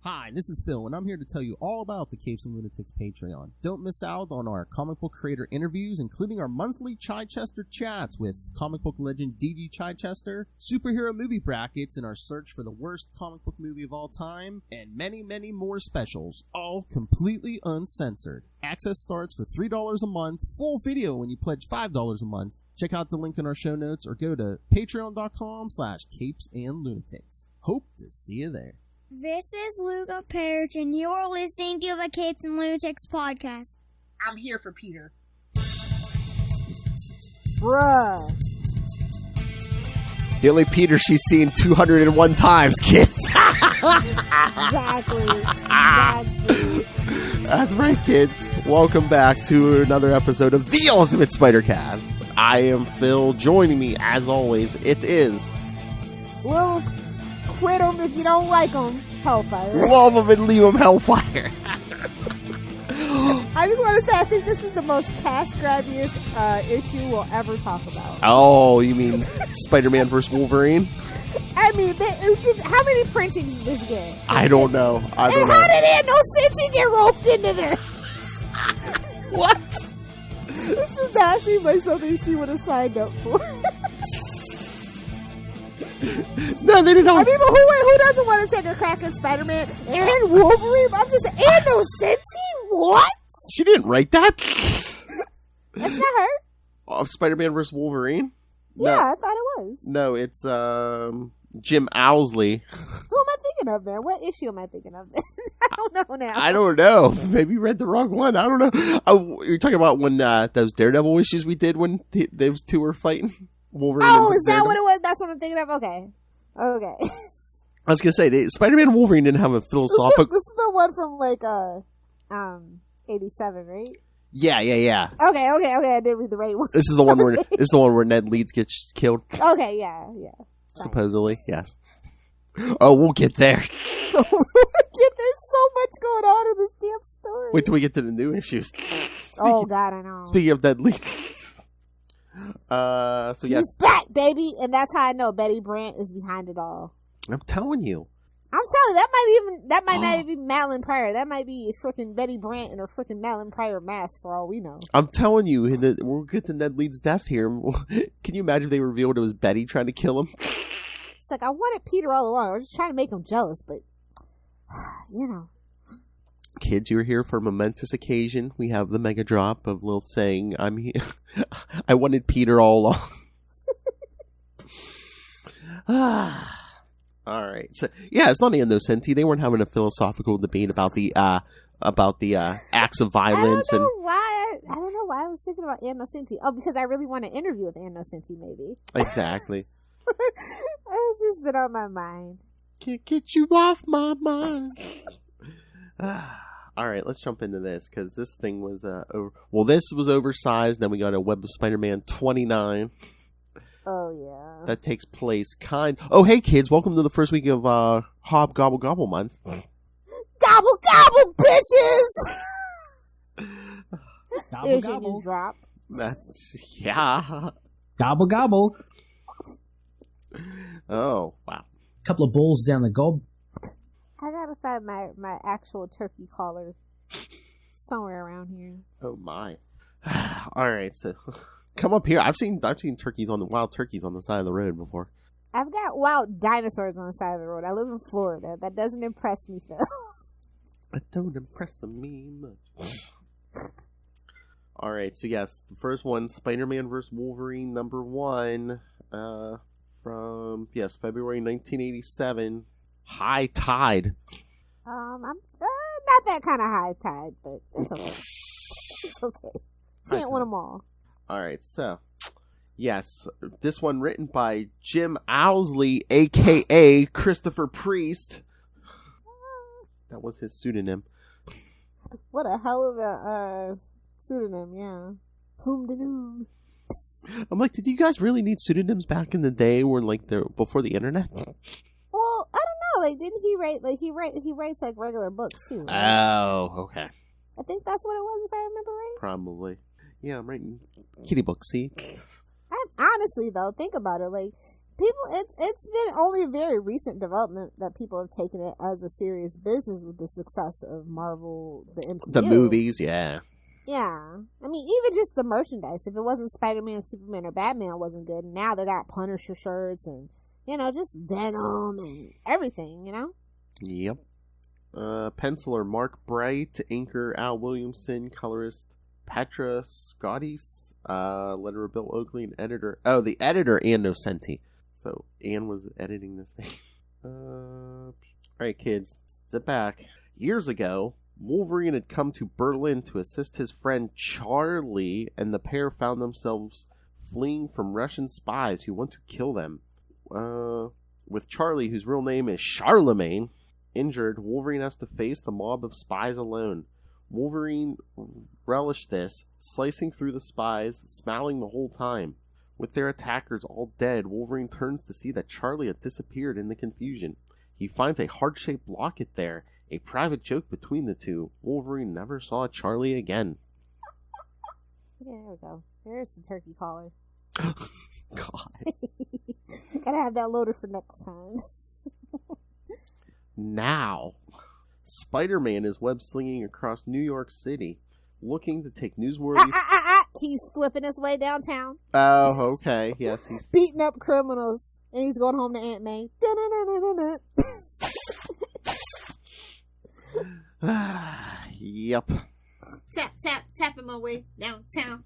Hi, this is Phil, and I'm here to tell you all about the Capes and Lunatics Patreon. Don't miss out on our comic book creator interviews, including our monthly Chichester chats with comic book legend D.G. Chichester, superhero movie brackets in our search for the worst comic book movie of all time, and many, many more specials, all completely uncensored. Access starts for $3 a month, full video when you pledge $5 a month. Check out the link in our show notes or go to patreon.com/CapesandLunatics. Hope to see you there. This is Luca Perich, and you're listening to the Capes and Lunatics podcast. I'm here for Peter. Bruh. The only Peter she's seen 201 times, kids. Exactly. That's right, kids. Welcome back to another episode of The Ultimate Spider-Cast. I am Phil. Joining me, as always, it is... Sleuth. Quit them if you don't like them. Hellfire. Love them and leave them hellfire. I just want to say, I think this is the most cash-grabbiest issue we'll ever talk about. Oh, you mean Spider-Man vs. Wolverine? I mean, how many printings did this get? I don't know. How did it no sense get roped into this? What? This does not seem like something she would have signed up for. No, they didn't know. I mean, but who doesn't want to take a crack at Spider-Man and Wolverine? I'm just saying, and no Sensi? What? She didn't write that. That's not her. Of Spider-Man vs. Wolverine? Yeah, No. I thought it was. No, it's Jim Owsley. Who am I thinking of then? What issue am I thinking of then? I don't know now. I don't know. Maybe you read the wrong one. I don't know. Oh, you're talking about when those Daredevil issues we did when those two were fighting? Wolverine. Oh, is that what it was? That's what I'm thinking of? Okay. I was going to say, Spider-Man and Wolverine didn't have a philosophical... This is the one from, 87, right? Yeah. Okay, I did read the right one. This is the one where Ned Leeds gets killed. Okay, yeah. Supposedly, yes. Oh, we'll get there. There's so much going on in this damn story. Wait till we get to the new issues. Oh, God, I know. Speaking of Ned Leeds. He's back, baby, and that's how I know Betty Brant is behind it all. I'm telling you. That might not even be Madeline Pryor. That might be freaking Betty Brant in her freaking Madeline Pryor mask for all we know. I'm telling you, we'll get to Ned Leeds' death here. Can you imagine if they revealed it was Betty trying to kill him? It's like, I wanted Peter all along. I was just trying to make him jealous, but you know. Kids, you're here for a momentous occasion. We have the mega drop of Lilith saying, I'm here. I wanted Peter all along. All right. So, yeah, it's not Innocenti. They weren't having a philosophical debate about the acts of violence. I don't know why I was thinking about Innocenti. Oh, because I really want to interview with Innocenti, maybe. Exactly. It's just been on my mind. Can't get you off my mind. All right, let's jump into this because this thing was this was oversized. Then we got a Web of Spider-Man 29. Oh yeah, that takes place Oh, hey kids, welcome to the first week of Gobble Gobble month. Gobble Gobble, bitches. Gobble Gobble. Drop. Yeah. Gobble Gobble. Oh wow. Couple of bowls down the gob. I gotta find my actual turkey collar somewhere around here. Oh my! All right, so come up here. I've seen turkeys wild turkeys on the side of the road before. I've got wild dinosaurs on the side of the road. I live in Florida. That doesn't impress me, Phil. That don't impress me much. All right, so yes, the first one, Spider-Man vs. Wolverine, #1, from February 1987. High tide. I'm not that kind of high tide, but it's okay. It's okay. Can't win them all. All right, so yes, this one written by Jim Owsley, aka Christopher Priest. That was his pseudonym. What a hell of a pseudonym, yeah. Plume de Noom. I'm like, did you guys really need pseudonyms back in the day, before the internet? Well, I don't know. Didn't he write? He writes regular books too. Right? Oh, okay. I think that's what it was, if I remember right. Probably. Yeah, I'm writing kitty books. See. Honestly, though, think about it. it's been only a very recent development that people have taken it as a serious business with the success of Marvel, the MCU. The movies, yeah. Yeah. I mean, even just the merchandise. If it wasn't Spider-Man, Superman, or Batman wasn't good, now they got Punisher shirts and, just Venom and everything, Yep. Penciler Mark Bright, inker Al Williamson, colorist Petra Scottis, letterer Bill Oakley, and editor. Oh, the editor Ann Nocenti. So Ann was editing this thing. Alright, kids, sit back. Years ago, Wolverine had come to Berlin to assist his friend Charlie, and the pair found themselves fleeing from Russian spies who want to kill them. With Charlie, whose real name is Charlemagne, injured, Wolverine has to face the mob of spies alone. Wolverine relished this, slicing through the spies, smiling the whole time. With their attackers all dead, Wolverine turns to see that Charlie had disappeared in the confusion. He finds a heart-shaped locket there, a private joke between the two. Wolverine never saw Charlie again. Yeah, there we go. There's the turkey collar. God. Gotta have that loaded for next time. Now, Spider-Man is web-slinging across New York City, looking to take newsworthy... He's flipping his way downtown. Oh, okay. Yes, he's... beating up criminals, and he's going home to Aunt May. Yep. Tapping my way downtown.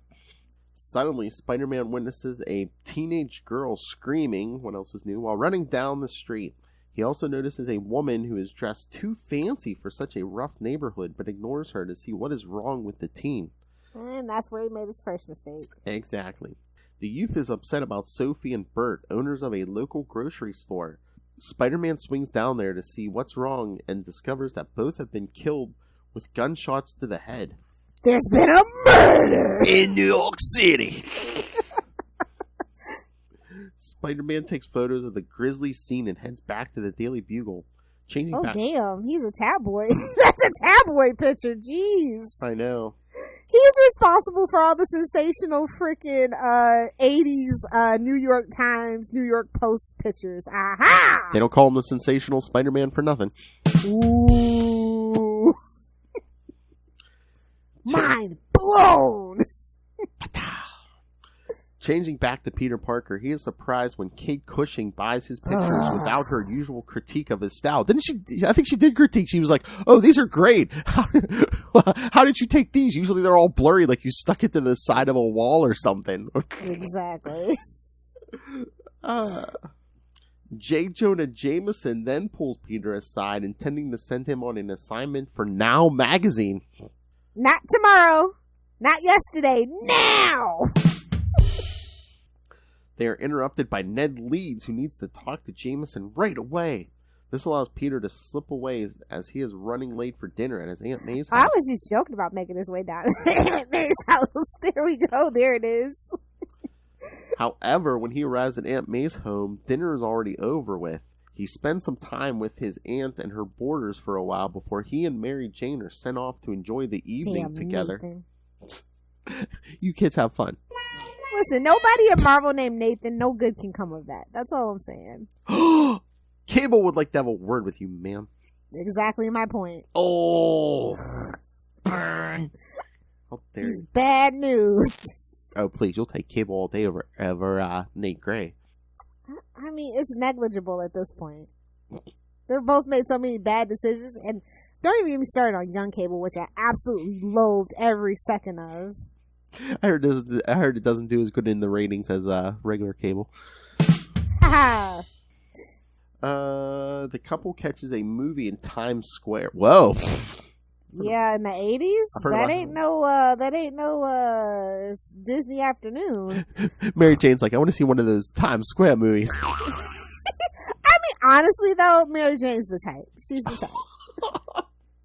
Suddenly, Spider-Man witnesses a teenage girl screaming, what else is new, while running down the street. He also notices a woman who is dressed too fancy for such a rough neighborhood, but ignores her to see what is wrong with the teen. And that's where he made his first mistake. Exactly. The youth is upset about Sophie and Bert, owners of a local grocery store. Spider-Man swings down there to see what's wrong and discovers that both have been killed with gunshots to the head. There's been a murder! In New York City! Spider-Man takes photos of the grisly scene and heads back to the Daily Bugle. Changing back. Damn, he's a tabloid. That's a tabloid picture, jeez. I know. He's responsible for all the sensational freaking 80s New York Times, New York Post pictures. Aha! They don't call him the sensational Spider-Man for nothing. Ooh. Mind blown! Changing back to Peter Parker, he is surprised when Kate Cushing buys his pictures without her usual critique of his style. Didn't she? I think she did critique. She was like, "Oh, these are great. How did you take these? Usually they're all blurry, like you stuck it to the side of a wall or something." Exactly. J. Jonah Jameson then pulls Peter aside, intending to send him on an assignment for Now magazine. Not tomorrow. Not yesterday. Now! They are interrupted by Ned Leeds, who needs to talk to Jameson right away. This allows Peter to slip away as he is running late for dinner at his Aunt May's house. I was just joking about making his way down to Aunt May's house. There we go. There it is. However, when he arrives at Aunt May's home, dinner is already over with. He spends some time with his aunt and her boarders for a while before he and Mary Jane are sent off to enjoy the evening together. Nathan. You kids have fun. Listen, nobody at Marvel named Nathan. No good can come of that. That's all I'm saying. Cable would like to have a word with you, ma'am. Exactly my point. Oh, burn! How dare He's you? bad news. Oh, please, you'll take Cable all day over Nate Gray. I mean, it's negligible at this point. They're both made so many bad decisions, and don't even get me started on Young Cable, which I absolutely loathed every second of. I heard it doesn't do as good in the ratings as regular Cable. Haha. The couple catches a movie in Times Square. Whoa. Yeah, in the 80s? That ain't no Disney afternoon. Mary Jane's like, I want to see one of those Times Square movies. I mean, honestly though, Mary Jane's the type. She's the type.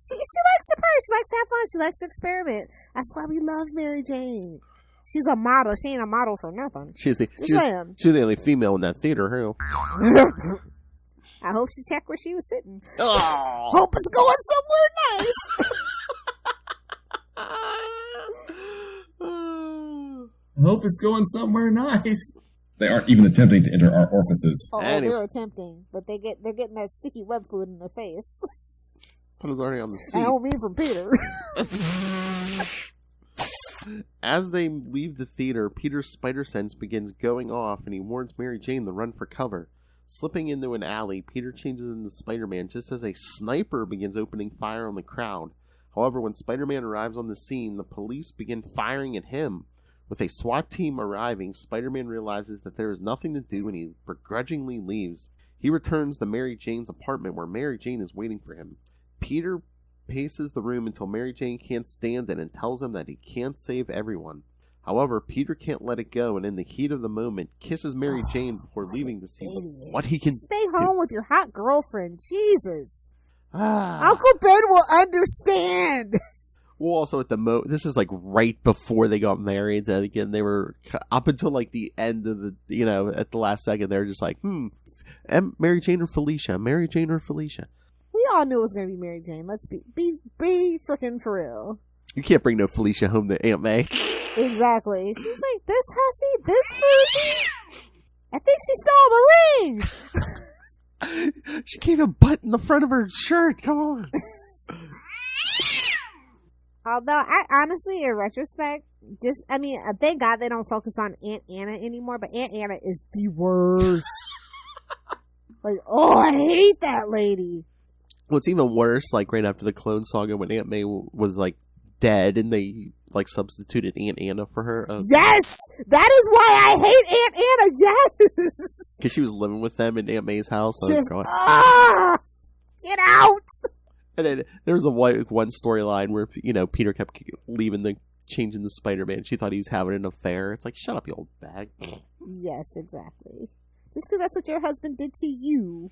She likes to purge. She likes to have fun. She likes to experiment. That's why we love Mary Jane. She's a model. She ain't a model for nothing. She was saying. the only female in that theater, huh? I hope she checked where she was sitting. Oh. Hope it's going somewhere nice. I hope it's going somewhere nice. They aren't even attempting to enter our orifices. Oh, Anyway. they're attempting, but they're getting that sticky web fluid in their face. I was already on the seat. I don't mean from Peter. As they leave the theater, Peter's spider sense begins going off, and he warns Mary Jane to run for cover. Slipping into an alley, Peter changes into Spider-Man just as a sniper begins opening fire on the crowd. However, when Spider-Man arrives on the scene, the police begin firing at him. With a SWAT team arriving, Spider-Man realizes that there is nothing to do and he begrudgingly leaves. He returns to Mary Jane's apartment where Mary Jane is waiting for him. Peter paces the room until Mary Jane can't stand it and tells him that he can't save everyone. However, Peter can't let it go and in the heat of the moment kisses Mary Jane before leaving to see what he can Stay home with your hot girlfriend. Jesus. Ah. Uncle Ben will understand. Well, also at the this is like right before they got married. And again, they were up until like the end of the, at the last second, they were just like, Mary Jane or Felicia? Mary Jane or Felicia? We all knew it was going to be Mary Jane. Let's be freaking for real. You can't bring no Felicia home to Aunt May. Exactly. She's like, this hussy, this floozy. I think she stole the ring. She gave a butt in the front of her shirt. Come on. Although, I honestly, in retrospect, thank God they don't focus on Aunt Anna anymore, but Aunt Anna is the worst. Like, I hate that lady. Well, it's even worse, like, right after the Clone Saga when Aunt May was, like, dead and they, like, substituted Aunt Anna for her. Yes! That is why I hate Aunt Anna, yes! Because she was living with them in Aunt May's house. Get out! And then there was one storyline where, Peter kept changing the Spider-Man. She thought he was having an affair. It's like, shut up, you old bag. Yes, exactly. Just because that's what your husband did to you.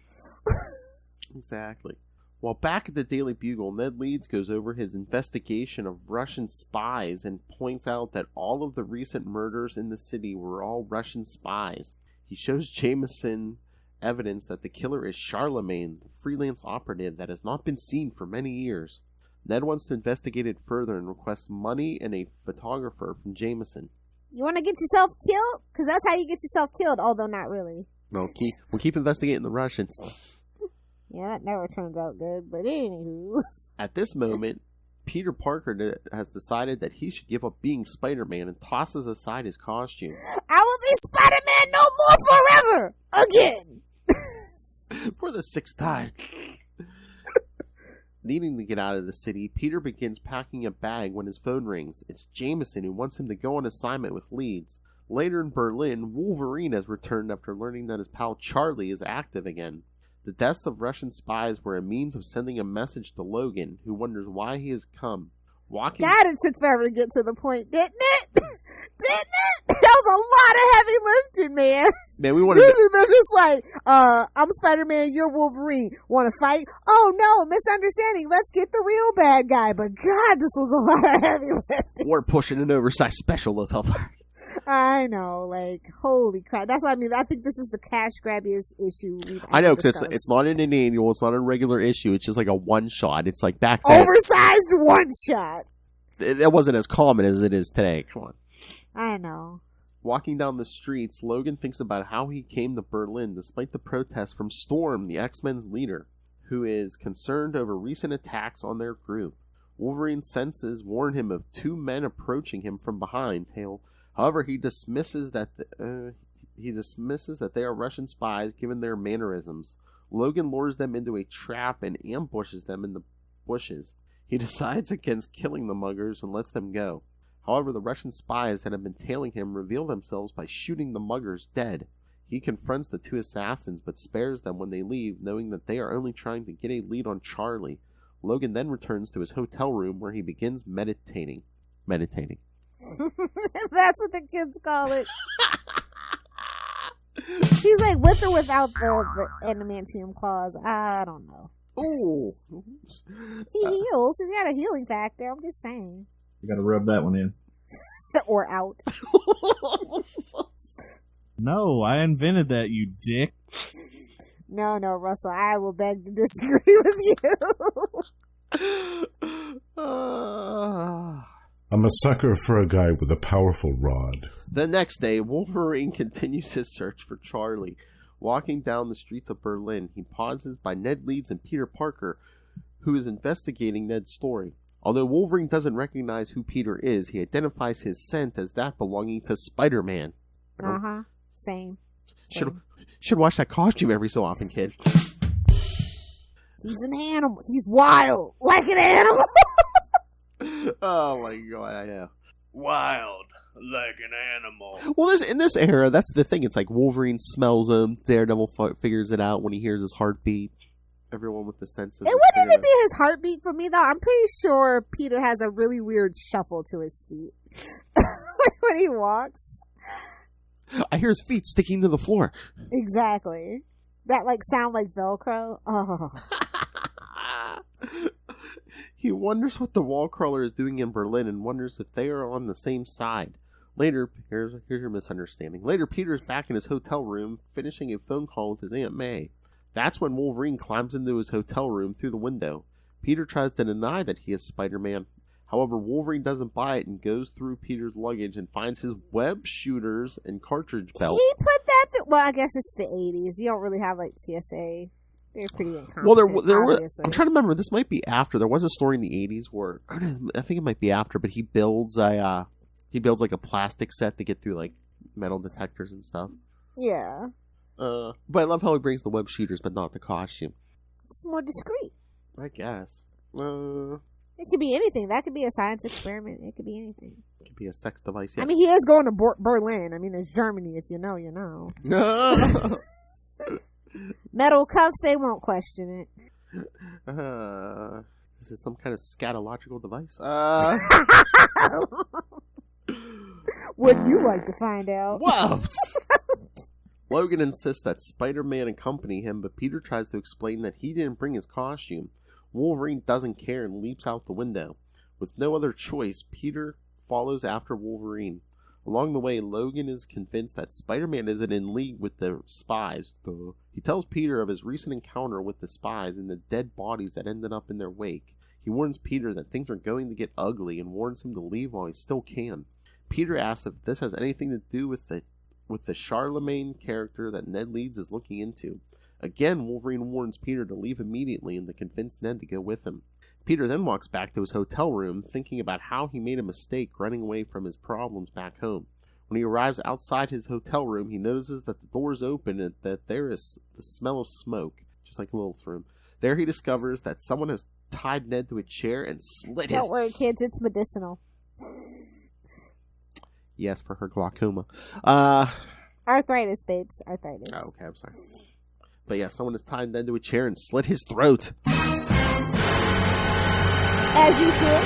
Exactly. While back at the Daily Bugle, Ned Leeds goes over his investigation of Russian spies and points out that all of the recent murders in the city were all Russian spies. He shows Jameson evidence that the killer is Charlemagne, the freelance operative that has not been seen for many years. Ned wants to investigate it further and requests money and a photographer from Jameson. You want to get yourself killed? Because that's how you get yourself killed, although not really. No, we'll keep investigating the Russians. Yeah, that never turns out good, but anywho. At this moment, Peter Parker has decided that he should give up being Spider-Man and tosses aside his costume. I will be Spider-Man no more forever! Again! For the 6th time. Needing to get out of the city, Peter begins packing a bag when his phone rings. It's Jameson who wants him to go on assignment with Leeds. Later in Berlin, Wolverine has returned after learning that his pal Charlie is active again. The deaths of Russian spies were a means of sending a message to Logan, who wonders why he has come. God, it took forever to get to the point, didn't it? Didn't it? That was a lot of heavy lifting, man. Man, we wanted Usually they're just like, I'm Spider-Man, you're Wolverine. Want to fight? Oh, no, misunderstanding. Let's get the real bad guy. But God, this was a lot of heavy lifting. We're pushing an oversized special with helper. I know, like, holy crap. That's what I mean. I think this is the cash grabbiest issue we've ever I know, because discussed. it's not in an annual, it's not a regular issue, it's just like a one-shot. It's like back then. Oversized one-shot. That wasn't as common as it is today. Come on. I know. Walking down the streets, Logan thinks about how he came to Berlin despite the protests from Storm, the X-Men's leader, who is concerned over recent attacks on their group. Wolverine's senses warn him of 2 men approaching him from behind. However, he dismisses that they are Russian spies given their mannerisms. Logan lures them into a trap and ambushes them in the bushes. He decides against killing the muggers and lets them go. However, the Russian spies that have been tailing him reveal themselves by shooting the muggers dead. He confronts the 2 assassins but spares them when they leave, knowing that they are only trying to get a lead on Charlie. Logan then returns to his hotel room where he begins meditating. That's what the kids call it. He's like, with or without the adamantium claws? I don't know. Ooh. He heals. He's got a healing factor. I'm just saying. You gotta rub that one in. Or out. No, I invented that, you dick. No, Russell. I will beg to disagree with you. I'm a sucker for a guy with a powerful rod. The next day, Wolverine continues his search for Charlie. Walking down the streets of Berlin, he pauses by Ned Leeds and Peter Parker, who is investigating Ned's story. Although Wolverine doesn't recognize who Peter is, he identifies his scent as that belonging to Spider-Man. Uh-huh. Same. Should wash that costume every so often, kid. He's an animal. He's wild. Like an animal. Oh my god, I know. Wild like an animal. Well, in this era, that's the thing. It's like Wolverine smells him. Daredevil figures it out when he hears his heartbeat. Everyone with the senses. It wouldn't even be his heartbeat for me, though. I'm pretty sure Peter has a really weird shuffle to his feet when he walks. I hear his feet sticking to the floor. Exactly. That sound like Velcro. Oh. He wonders what the wall crawler is doing in Berlin and wonders if they are on the same side. Later, here's your misunderstanding. Later, Peter's back in his hotel room, finishing a phone call with his Aunt May. That's when Wolverine climbs into his hotel room through the window. Peter tries to deny that he is Spider-Man. However, Wolverine doesn't buy it and goes through Peter's luggage and finds his web shooters and cartridge belt. He put that well, I guess it's the 80s. You don't really have TSA. They're pretty incompetent. Well, there were. I'm trying to remember. This might be after. There was a story in the 80s where I think it might be after, but he builds a like a plastic set to get through metal detectors and stuff. Yeah. But I love how he brings the web shooters, but not the costume. It's more discreet. I guess. It could be anything. That could be a science experiment. It could be anything. It could be a sex device. Yes. I mean, he is going to Berlin. I mean, it's Germany. If you know, you know. Metal cuffs, they won't question it. This is some kind of scatological device. Would you like to find out? Whoa! Logan insists that Spider-Man accompany him, but Peter tries to explain that he didn't bring his costume. Wolverine doesn't care and leaps out the window. With no other choice, Peter follows after Wolverine. Along the way, Logan is convinced that Spider-Man isn't in league with the spies. He tells Peter of his recent encounter with the spies and the dead bodies that ended up in their wake. He warns Peter that things are going to get ugly and warns him to leave while he still can. Peter asks if this has anything to do with the Charlemagne character that Ned Leeds is looking into. Again, Wolverine warns Peter to leave immediately and to convince Ned to go with him. Peter then walks back to his hotel room, thinking about how he made a mistake running away from his problems back home. When he arrives outside his hotel room, he notices that the door is open and that there is the smell of smoke, just like Lilith's room. There he discovers that someone has tied Ned to a chair and slit his... Don't worry, kids, it's medicinal. Yes, for her glaucoma. Arthritis, babes. Arthritis. Oh, okay, I'm sorry. But yeah, someone has tied Ned to a chair and slit his throat. As you should.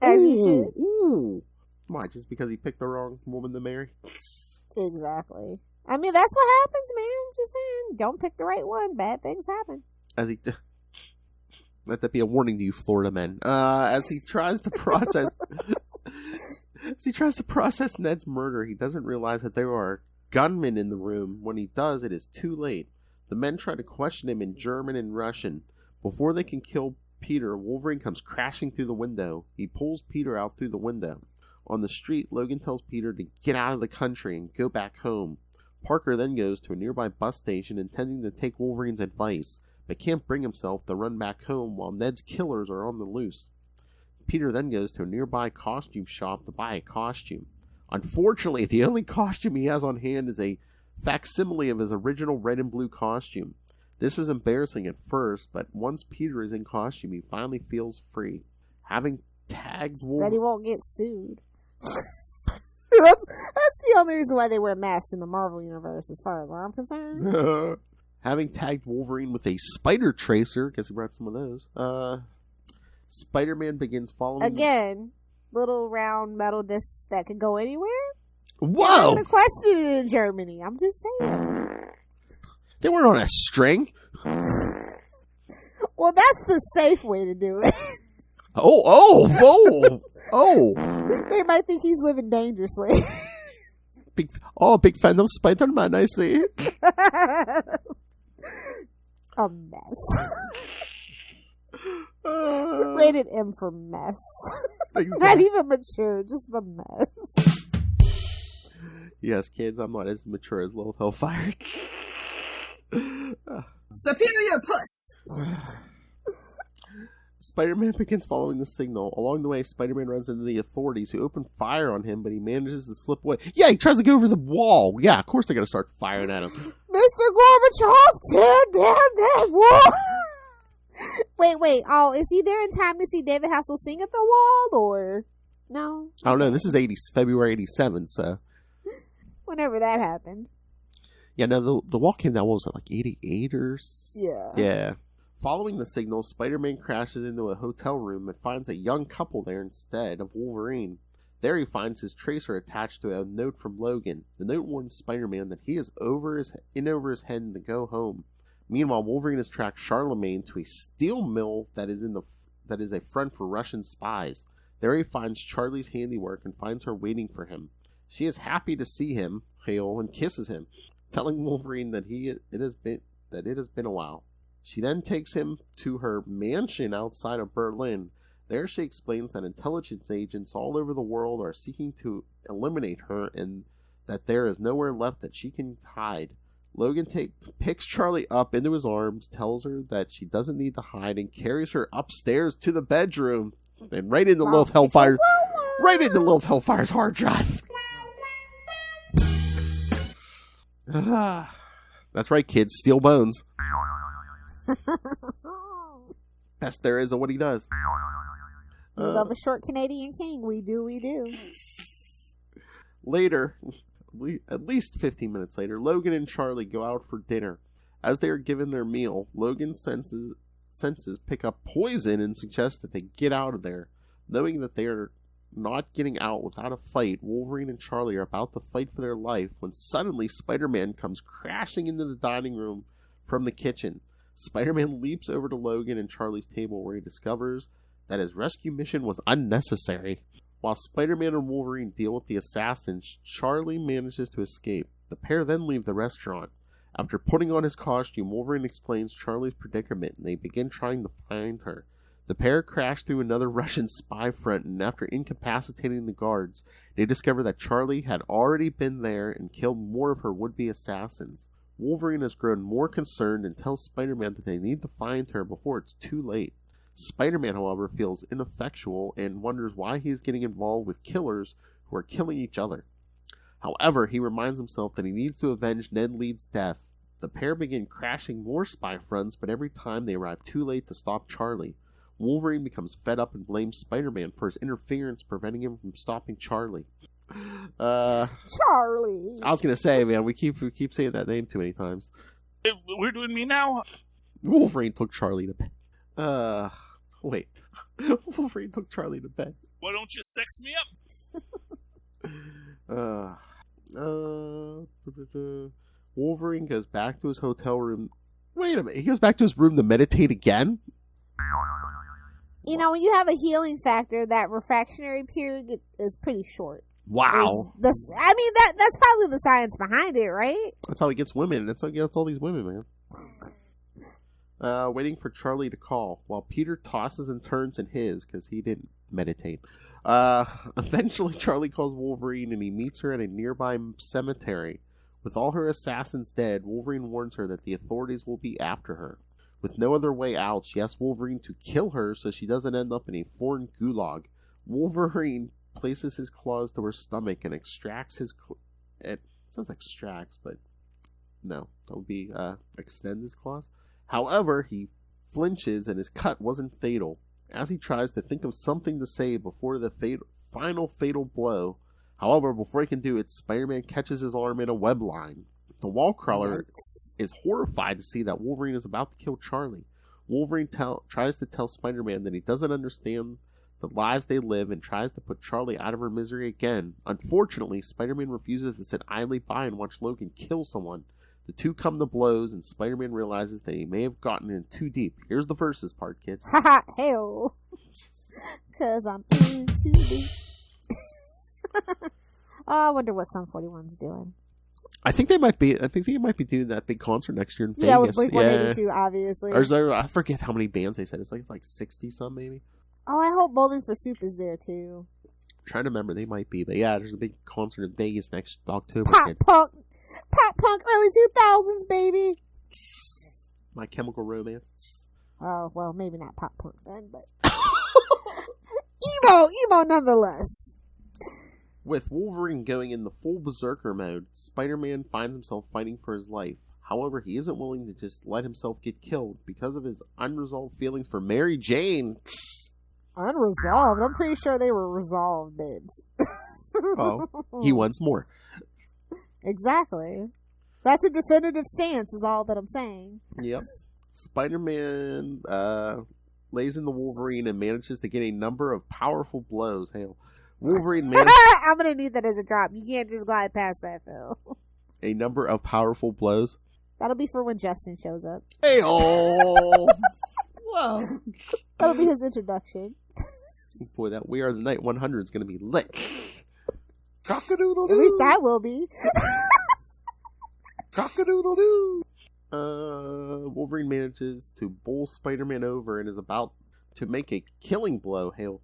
As you should. Ooh. Why, just because he picked the wrong woman to marry? Exactly. I mean, that's what happens, man. Just saying. Don't pick the right one. Bad things happen. Let that be a warning to you, Florida men. As he tries to process... As he tries to process Ned's murder, he doesn't realize that there are gunmen in the room. When he does, it is too late. The men try to question him in German and Russian. Before they can kill Peter, Wolverine comes crashing through the window. He pulls Peter out through the window. On the street, Logan tells Peter to get out of the country and go back home. Parker then goes to a nearby bus station intending to take Wolverine's advice, but can't bring himself to run back home while Ned's killers are on the loose. Peter then goes to a nearby costume shop to buy a costume. Unfortunately, the only costume he has on hand is a facsimile of his original red and blue costume. This is embarrassing at first, but once Peter is in costume, he finally feels free. Having tagged Wolverine... That he won't get sued. That's the only reason why they wear masks in the Marvel Universe, as far as I'm concerned. Having tagged Wolverine with a spider tracer, guess he brought some of those, Spider-Man begins following... Again, little round metal discs that could go anywhere? Whoa! I'm going to question it in Germany. I'm just saying. They weren't on a string. Well, that's the safe way to do it. Oh! They might think he's living dangerously. Big fan of Spider-Man, I see. A mess. Rated M for mess. Exactly. Not even mature, just a mess. Yes, kids, I'm not as mature as Lilith Hellfire. Superior puss! Spider-Man begins following the signal. Along the way, Spider-Man runs into the authorities who open fire on him, but he manages to slip away. Yeah, he tries to go over the wall. Yeah, of course they're going to start firing at him. Mr. Gorbachev, tear down that wall! Wait. Oh, is he there in time to see David Hasselhoff sing at the wall, or no? I don't know. This is February 87, so. Whenever that happened. Yeah, no, the wall came down, what was it, like 88 or? Yeah. Yeah. Following the signal, Spider-Man crashes into a hotel room and finds a young couple there instead of Wolverine. There he finds his tracer attached to a note from Logan. The note warns Spider-Man that he is over his head and to go home. Meanwhile, Wolverine has tracked Charlemagne to a steel mill that is a front for Russian spies. There he finds Charlie's handiwork and finds her waiting for him. She is happy to see him, hail, and kisses him, telling Wolverine that it has been a while. She then takes him to her mansion outside of Berlin. There she explains that intelligence agents all over the world are seeking to eliminate her and that there is nowhere left that she can hide. Logan picks Charlie up into his arms, tells her that she doesn't need to hide, and carries her upstairs to the bedroom and right into Lilith Hellfire's hard drive. That's right, kids. Steel bones. Best there is at what he does. We love a short Canadian king. We do. Later, at least 15 minutes later, Logan and Charlie go out for dinner. As they are given their meal, Logan's senses pick up poison and suggest that they get out of there. Knowing that they are not getting out without a fight, Wolverine and Charlie are about to fight for their life when suddenly Spider-Man comes crashing into the dining room from the kitchen. Spider-Man leaps over to Logan and Charlie's table where he discovers that his rescue mission was unnecessary. While Spider-Man and Wolverine deal with the assassins, Charlie manages to escape. The pair then leave the restaurant. After putting on his costume, Wolverine explains Charlie's predicament and they begin trying to find her. The pair crash through another Russian spy front, and after incapacitating the guards, they discover that Charlie had already been there and killed more of her would-be assassins. Wolverine has grown more concerned and tells Spider-Man that they need to find her before it's too late. Spider-Man, however, feels ineffectual and wonders why he is getting involved with killers who are killing each other. However, he reminds himself that he needs to avenge Ned Leeds' death. The pair begin crashing more spy fronts, but every time they arrive too late to stop Charlie. Wolverine becomes fed up and blames Spider-Man for his interference, preventing him from stopping Charlie. Charlie. I was gonna say, man, we keep saying that name too many times. We're doing me now? Wolverine took Charlie to bed. Wait. Wolverine took Charlie to bed. Why don't you sex me up? Wolverine goes back to his hotel room. Wait a minute. He goes back to his room to meditate again? You know, when you have a healing factor, that refractionary period is pretty short. Wow. That's probably the science behind it, right? That's how he gets women. That's how he gets all these women, man. Waiting for Charlie to call, while Peter tosses and turns in his, because he didn't meditate. Eventually, Charlie calls Wolverine, and he meets her at a nearby cemetery. With all her assassins dead, Wolverine warns her that the authorities will be after her. With no other way out, she asks Wolverine to kill her so she doesn't end up in a foreign gulag. Wolverine places his claws to her stomach and extracts his... It sounds like extracts, but no, that would be extend his claws. However, he flinches and his cut wasn't fatal. As he tries to think of something to say before the final fatal blow, however, before he can do it, Spider-Man catches his arm in a web line. The wall crawler is horrified to see that Wolverine is about to kill Charlie. Wolverine tries to tell Spider-Man that he doesn't understand the lives they live and tries to put Charlie out of her misery again. Unfortunately, Spider-Man refuses to sit idly by and watch Logan kill someone. The two come to blows, and Spider-Man realizes that he may have gotten in too deep. Here's the verses part, kids. Haha, hell. 'Cause I'm in too deep. Oh, I wonder what Sum 41's doing. I think they might be doing that big concert next year in Vegas. Yeah, with Blink-182, obviously. Or is there, I forget how many bands they said. It's like 60 some maybe. Oh, I hope Bowling for Soup is there too. trying to remember, they might be, but yeah, there's a big concert in Vegas next October. Pop punk, early 2000s, baby. My Chemical Romance. Oh, well, maybe not pop punk then, but emo nonetheless. With Wolverine going in the full berserker mode, Spider-Man finds himself fighting for his life. However, he isn't willing to just let himself get killed because of his unresolved feelings for Mary Jane. Unresolved? I'm pretty sure they were resolved, babes. Oh, he wants more. Exactly. That's a definitive stance, is all that I'm saying. Yep. Spider-Man lays in the Wolverine and manages to get a number of powerful blows. Hail. Wolverine manages... I'm going to need that as a drop. You can't just glide past that, Phil. A number of powerful blows. That'll be for when Justin shows up. Hey-oh! Whoa. That'll be his introduction. Boy, that We Are the Night 100 is going to be lit. Cock-a-doodle-doo. At least I will be. Cock-a-doodle-doo. Wolverine manages to bowl Spider-Man over and is about to make a killing blow. Hail.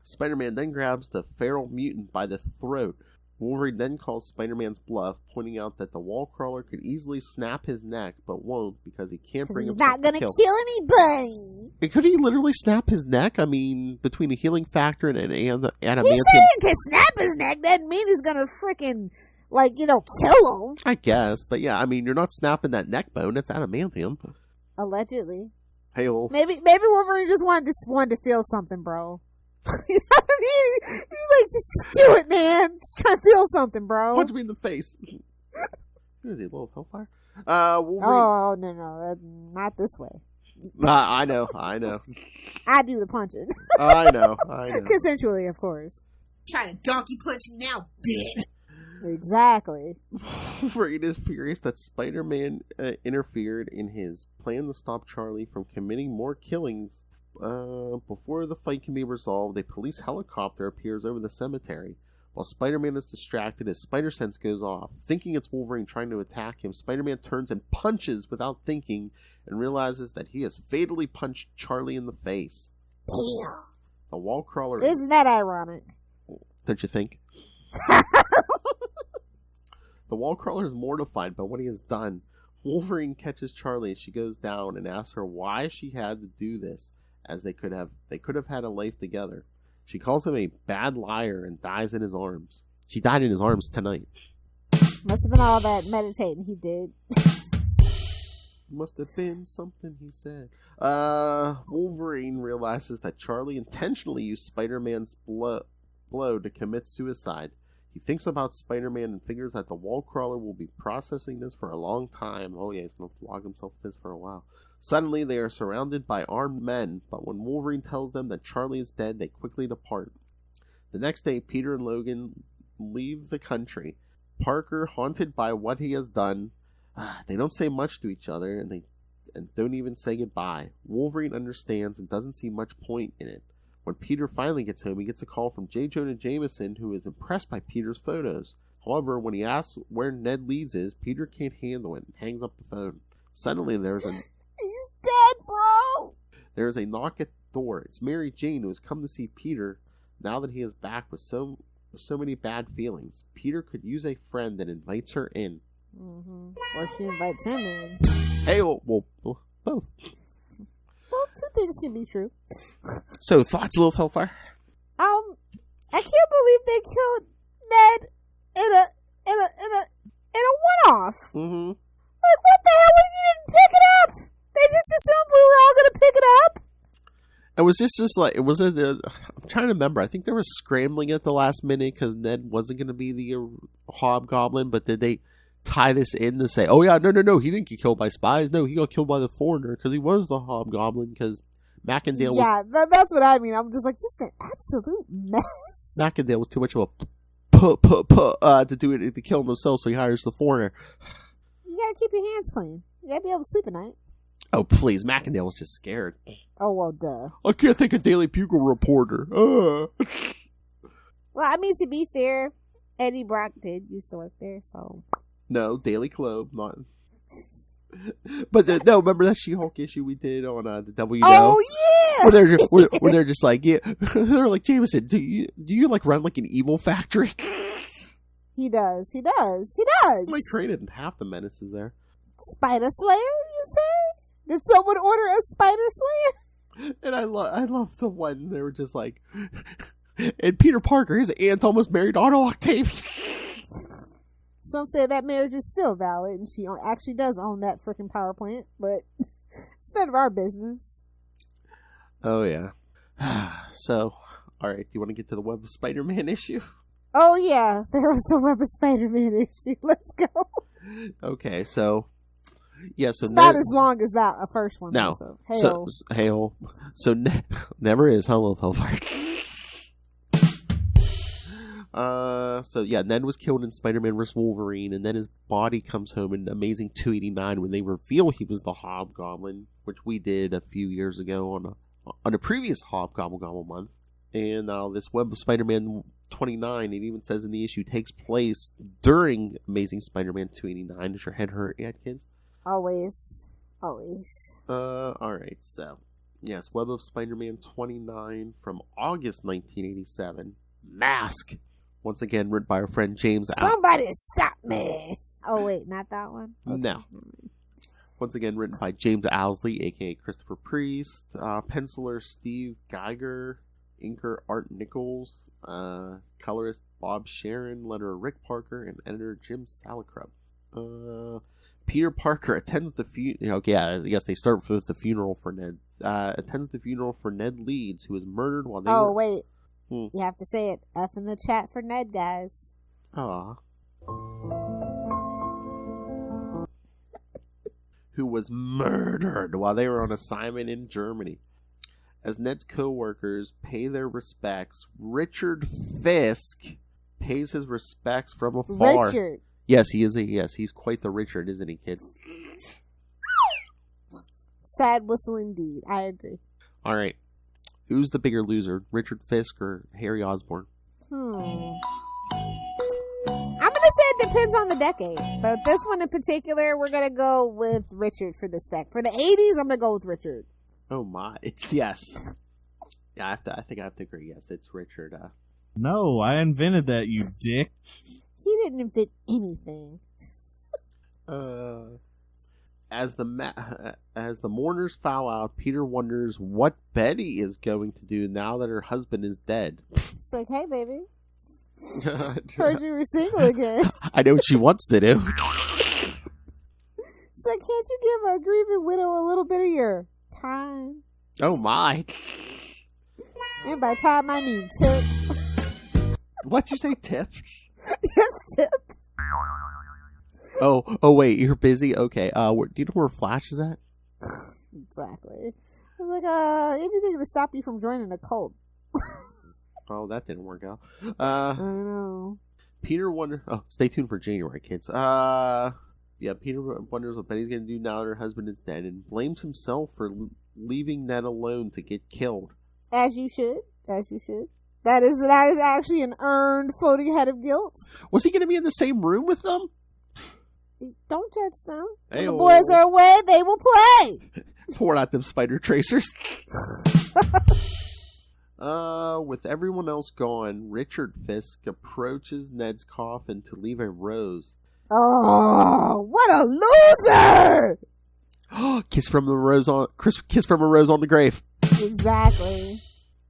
Spider-Man then grabs the feral mutant by the throat. Wolverine then calls Spider-Man's bluff, pointing out that the wall crawler could easily snap his neck, but won't because he can't bring himself not gonna to kill anybody. Could he literally snap his neck? I mean, between a healing factor and an adamantium... He said he can snap his neck. Doesn't mean he's gonna freaking, kill him. I guess, but yeah, I mean, you're not snapping that neck bone. It's adamantium. Allegedly. Hey, well... Maybe Wolverine just wanted to feel something, bro. You know what I mean? He's like, just do it, man. Just try to feel something, bro. Punch me in the face. Who is he, little hellfire? Wolverine... Oh, no, not this way. I know. I do the punching. I know. Consensually, of course. Trying to donkey punch me now, bitch. Exactly. Wolverine is furious that Spider-Man interfered in his plan to stop Charlie from committing more killings. Before the fight can be resolved, a police helicopter appears over the cemetery. While Spider-Man is distracted, his spider sense goes off. Thinking it's Wolverine trying to attack him, Spider-Man turns and punches without thinking and realizes that he has fatally punched Charlie in the face. Damn. The wall crawler... Isn't that ironic? Don't you think? The wall crawler is mortified by what he has done. Wolverine catches Charlie as she goes down and asks her why she had to do this, as they could have had a life together. She calls him a bad liar and dies in his arms. She died in his arms tonight. Must have been all that meditating he did. Must have been something he said. Wolverine realizes that Charlie intentionally used Spider-Man's blow to commit suicide. He thinks about Spider-Man and figures that the wall crawler will be processing this for a long time. Oh yeah, he's going to flog himself with this for a while. Suddenly, they are surrounded by armed men, but when Wolverine tells them that Charlie is dead, they quickly depart. The next day, Peter and Logan leave the country. Parker, haunted by what he has done, they don't say much to each other, and don't even say goodbye. Wolverine understands and doesn't see much point in it. When Peter finally gets home, he gets a call from J. Jonah Jameson, who is impressed by Peter's photos. However, when he asks where Ned Leeds is, Peter can't handle it and hangs up the phone. Suddenly, He's dead, bro! There is a knock at the door. It's Mary Jane, who has come to see Peter now that he is back with so many bad feelings. Peter could use a friend and invites her in. Mm-hmm. Or she invites him in. Hey, well, both. Well, two things can be true. So, thoughts, Lilith Hellfire? I can't believe they killed Ned in a one-off. Mm-hmm. Like, what the hell? When you didn't pick it up? They just assumed we were all gonna pick it up. It was just like, I'm trying to remember. I think they were scrambling at the last minute because Ned wasn't going to be the hobgoblin, but did they tie this in to say, oh yeah, no, he didn't get killed by spies. No, he got killed by the foreigner because he was the hobgoblin because Macendale was... Yeah, that's what I mean. I'm just like, just an absolute mess. Macendale was too much of a to do it to kill him himself, so he hires the foreigner. You gotta keep your hands clean. You gotta be able to sleep at night. Oh, please. Macendale was just scared. Oh, well, duh. I can't think of Daily Bugle reporter. Well, I mean, to be fair, Eddie Brock did used to work there, so... No, Daily Globe, not... But, no, remember that She-Hulk issue we did on the WO? Oh, where they're just like, yeah, they're like, Jameson, do you like run like an evil factory? He does. Like created half the menaces there. Spider Slayer, you say? Did someone order a Spider Slayer? And I love the one they were just like, and Peter Parker, his aunt almost married Otto Octavius. Some say that marriage is still valid, and she actually does own that freaking power plant, but it's none of our business. Oh, yeah. So, all right, do you want to get to the Web of Spider-Man issue? Oh, yeah, there was the Web of Spider-Man issue. Let's go. Okay, so, yeah, so... Not as long as that first one. No. Also. Hey-o. Hey-o. So, never is, huh, Little Hellfire? So yeah, Ned was killed in Spider-Man vs. Wolverine, and then his body comes home in Amazing 289 when they reveal he was the Hobgoblin, which we did a few years ago on a previous Gobble month. And this Web of Spider-Man 29, it even says in the issue, takes place during Amazing Spider-Man 289. Does your head hurt yet, kids? Always. Alright, so yes, Web of Spider-Man 29 from August 1987. Mask! Once again, written by our friend James. Somebody stop me! Oh wait, not that one? Okay. No. Once again, written by James Owsley, aka Christopher Priest. Penciler Steve Geiger. Inker Art Nichols. Colorist Bob Sharon. Letterer Rick Parker. And editor Jim Salicrup. Peter Parker attends the funeral. Okay, yeah, I guess they start with the funeral for Ned. Attends the funeral for Ned Leeds, who was murdered while they were... Oh, wait. You have to say it. F in the chat for Ned, guys. Aw. Who was murdered while they were on assignment in Germany. As Ned's co-workers pay their respects, Richard Fisk pays his respects from afar. Richard. Yes, he is. He's quite the Richard, isn't he, kids? Sad whistle indeed. I agree. All right. Who's the bigger loser, Richard Fisk or Harry Osborn? I'm going to say it depends on the decade. But this one in particular, we're going to go with Richard for this deck. For the 80s, I'm going to go with Richard. Oh, my. It's yes. Yeah, I think I have to agree. Yes, it's Richard. No, I invented that, you dick. He didn't invent anything. As the mourners foul out, Peter wonders what Betty is going to do now that her husband is dead. It's like, hey, baby. Heard you were single again. I know what she wants to do. She's like, can't you give a grieving widow a little bit of your time? Oh, my. And by time, I mean tip. What'd you say, tip? Yes, tip. Oh, wait, you're busy? Okay, do you know where Flash is at? Exactly. It's like, anything to stop you from joining a cult. Oh, that didn't work out. I know. Peter wonders... Oh, stay tuned for January, kids. Yeah, Peter wonders what Betty's going to do now that her husband is dead and blames himself for leaving Ned alone to get killed. As you should. That is actually an earned floating head of guilt. Was he going to be in the same room with them? Don't judge them. When the boys are away, they will play. Pour out them spider tracers. With everyone else gone, Richard Fisk approaches Ned's coffin to leave a rose. Oh, what a loser! Kiss from a rose on the grave. Exactly.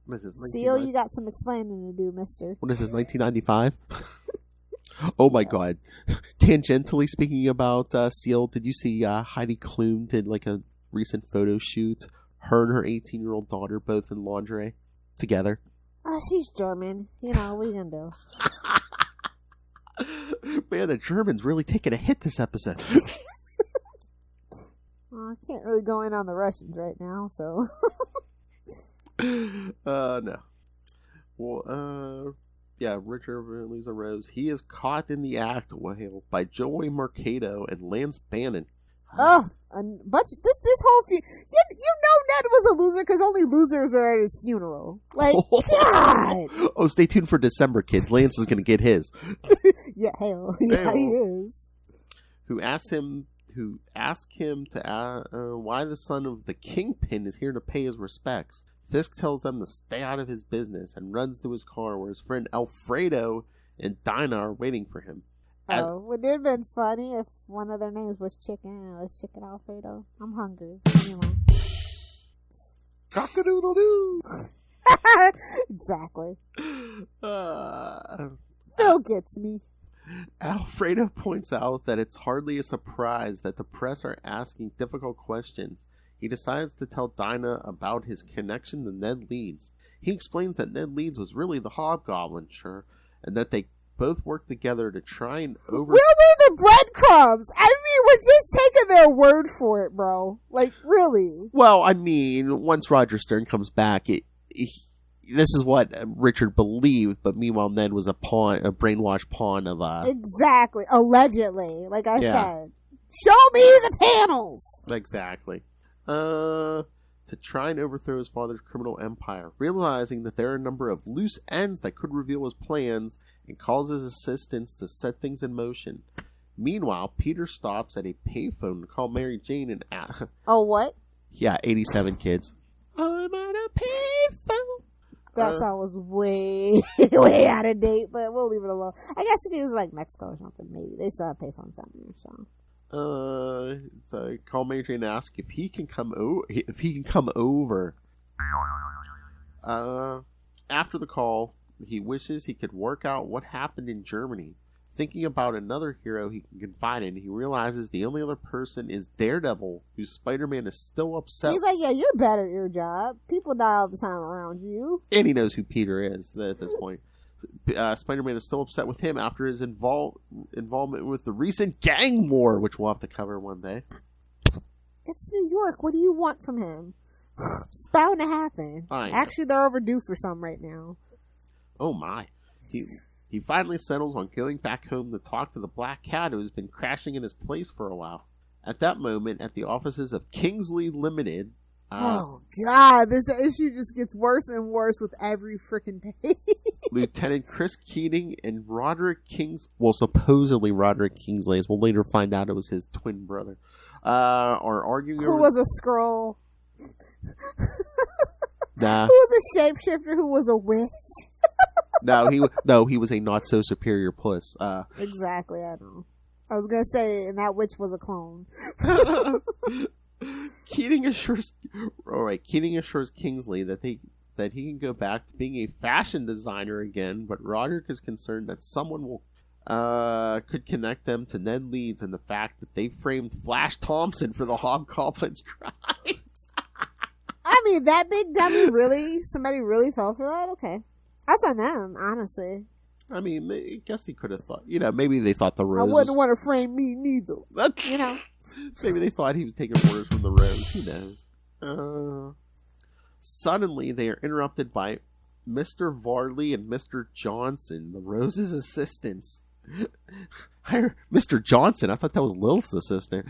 What is this? Seal, you got some explaining to do, mister. What is this, 1995? Oh my god. Tangentially speaking about Seal, did you see Heidi Klum did like a recent photo shoot? Her and her 18-year-old daughter both in lingerie together. Oh, she's German. You know, what are you going to do? Man, the Germans really taking a hit this episode. Well, I can't really go in on the Russians right now, so... No. Well, yeah, Richard leaves a rose. He is caught in the act by Joey Mercado and Lance Bannon. Oh, a bunch of, this whole you know Ned was a loser because only losers are at his funeral. Like, God! Oh, stay tuned for December, kids. Lance is going to get his. Yeah, yeah, he is. Who asked him to why the son of the Kingpin is here to pay his respects. Fisk tells them to stay out of his business and runs to his car where his friend Alfredo and Dinah are waiting for him. Would it have been funny if one of their names was Chicken and it was Chicken Alfredo? I'm hungry. Anyway. Cock-a-doodle-doo! Exactly. Phil gets me. Alfredo points out that it's hardly a surprise that the press are asking difficult questions. He decides to tell Dinah about his connection to Ned Leeds. He explains that Ned Leeds was really the Hobgoblin, sure, and that they both worked together to try and Where were the breadcrumbs? I mean, we're just taking their word for it, bro. Like, really? Well, I mean, once Roger Stern comes back, this is what Richard believed, but meanwhile Ned was a brainwashed pawn of Exactly. Allegedly. Like I said. Show me the panels! Exactly. To try and overthrow his father's criminal empire, realizing that there are a number of loose ends that could reveal his plans and calls his assistants to set things in motion. Meanwhile, Peter stops at a payphone to call Mary Jane and Oh, what? Yeah, 87 kids. I'm at a payphone. That song was way, way out of date, but we'll leave it alone. I guess if he was like Mexico or something, maybe. They still have payphones down there, so. So call Mary Jane and ask if he can come over. After the call, he wishes he could work out what happened in Germany. Thinking about another hero he can confide in, he realizes the only other person is Daredevil, who Spider-Man is still upset. He's like, yeah, you're bad at your job. People die all the time around you. And he knows who Peter is at this point. Spider-Man is still upset with him after his involvement with the recent gang war, which we'll have to cover one day. It's New York. What do you want from him? It's bound to happen. Actually, they're overdue for some right now. Oh my. He finally settles on going back home to talk to the Black Cat who has been crashing in his place for a while. At that moment, at the offices of Kingsley Limited... oh, God. This issue just gets worse and worse with every freaking page. Lieutenant Chris Keating and Roderick supposedly Roderick Kingsley, as we'll later find out it was his twin brother, are arguing Who was a Skrull. Nah. Who was a shapeshifter who was a witch. he was a not so superior puss. Exactly, I know. I was gonna say, and that witch was a clone. Keating assures Kingsley that he can go back to being a fashion designer again, but Roderick is concerned that someone could connect them to Ned Leeds and the fact that they framed Flash Thompson for the Hobgoblin's crimes. I mean, that big dummy somebody really fell for that? Okay. That's on them, honestly. I mean, I guess he could have thought, maybe they thought the Rose... I wouldn't want to frame me neither. Maybe they thought he was taking orders from the Rose. Who knows? Suddenly, they are interrupted by Mr. Varley and Mr. Johnson, the Rose's assistants. Mr. Johnson? I thought that was Lilith's assistant.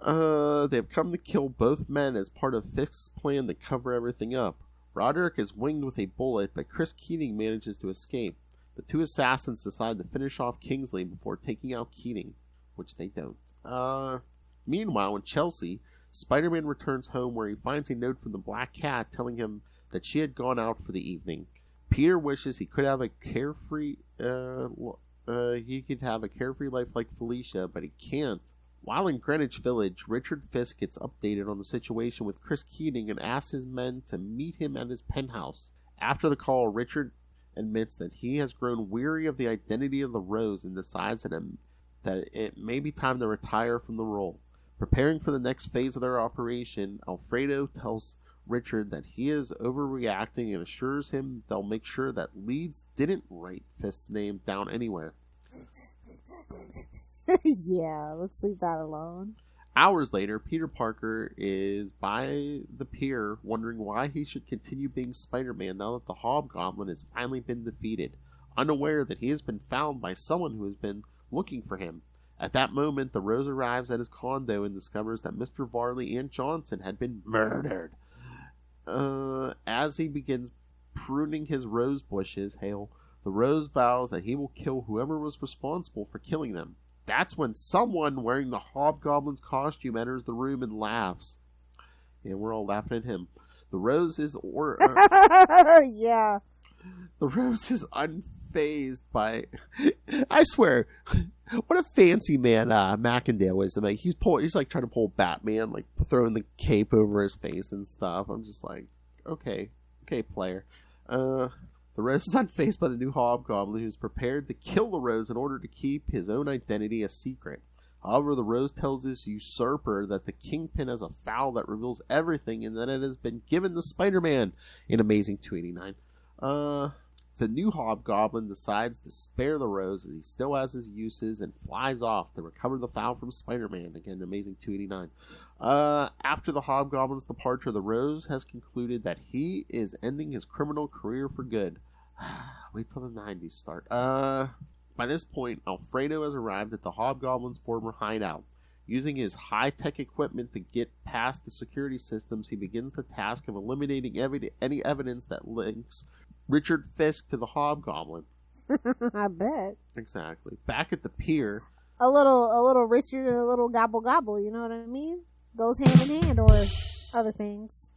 They have come to kill both men as part of Fisk's plan to cover everything up. Roderick is winged with a bullet, but Chris Keating manages to escape. The two assassins decide to finish off Kingsley before taking out Keating, which they don't. Meanwhile, in Chelsea, Spider-Man returns home where he finds a note from the Black Cat telling him that she had gone out for the evening. Peter wishes he could have a carefree life like Felicia, but he can't. While in Greenwich Village, Richard Fisk gets updated on the situation with Chris Keating and asks his men to meet him at his penthouse. After the call, Richard admits that he has grown weary of the identity of the Rose and decides that it may be time to retire from the role. Preparing for the next phase of their operation, Alfredo tells Richard that he is overreacting and assures him they'll make sure that Leeds didn't write Fisk's name down anywhere. Yeah, let's leave that alone. Hours later, Peter Parker is by the pier wondering why he should continue being Spider-Man now that the Hobgoblin has finally been defeated, unaware that he has been found by someone who has been looking for him. At that moment, the Rose arrives at his condo and discovers that Mr. Varley and Johnson had been murdered. As he begins pruning his rose bushes, the Rose vows that he will kill whoever was responsible for killing them. That's when someone wearing the Hobgoblin's costume enters the room and laughs. Yeah, we're all laughing at him. The Rose is yeah. The Rose is unfazed by. I swear, what a fancy man Macendale is. Like he's like trying to pull Batman, like throwing the cape over his face and stuff. I'm just like, okay, player. The Rose is unfazed by the new Hobgoblin, who's prepared to kill the Rose in order to keep his own identity a secret. However, the Rose tells this usurper that the Kingpin has a file that reveals everything and that it has been given to Spider-Man in Amazing 289. The new Hobgoblin decides to spare the Rose as he still has his uses and flies off to recover the file from Spider-Man. Again, Amazing 289. After the Hobgoblin's departure, the Rose has concluded that he is ending his criminal career for good. Wait till the 90s start. By this point, Alfredo has arrived at the Hobgoblin's former hideout. Using his high-tech equipment to get past the security systems, he begins the task of eliminating any evidence that links Richard Fisk to the Hobgoblin. I bet. Exactly. Back at the pier, a little Richard and a little Gobble Gobble. You know what I mean? Goes hand in hand, or other things.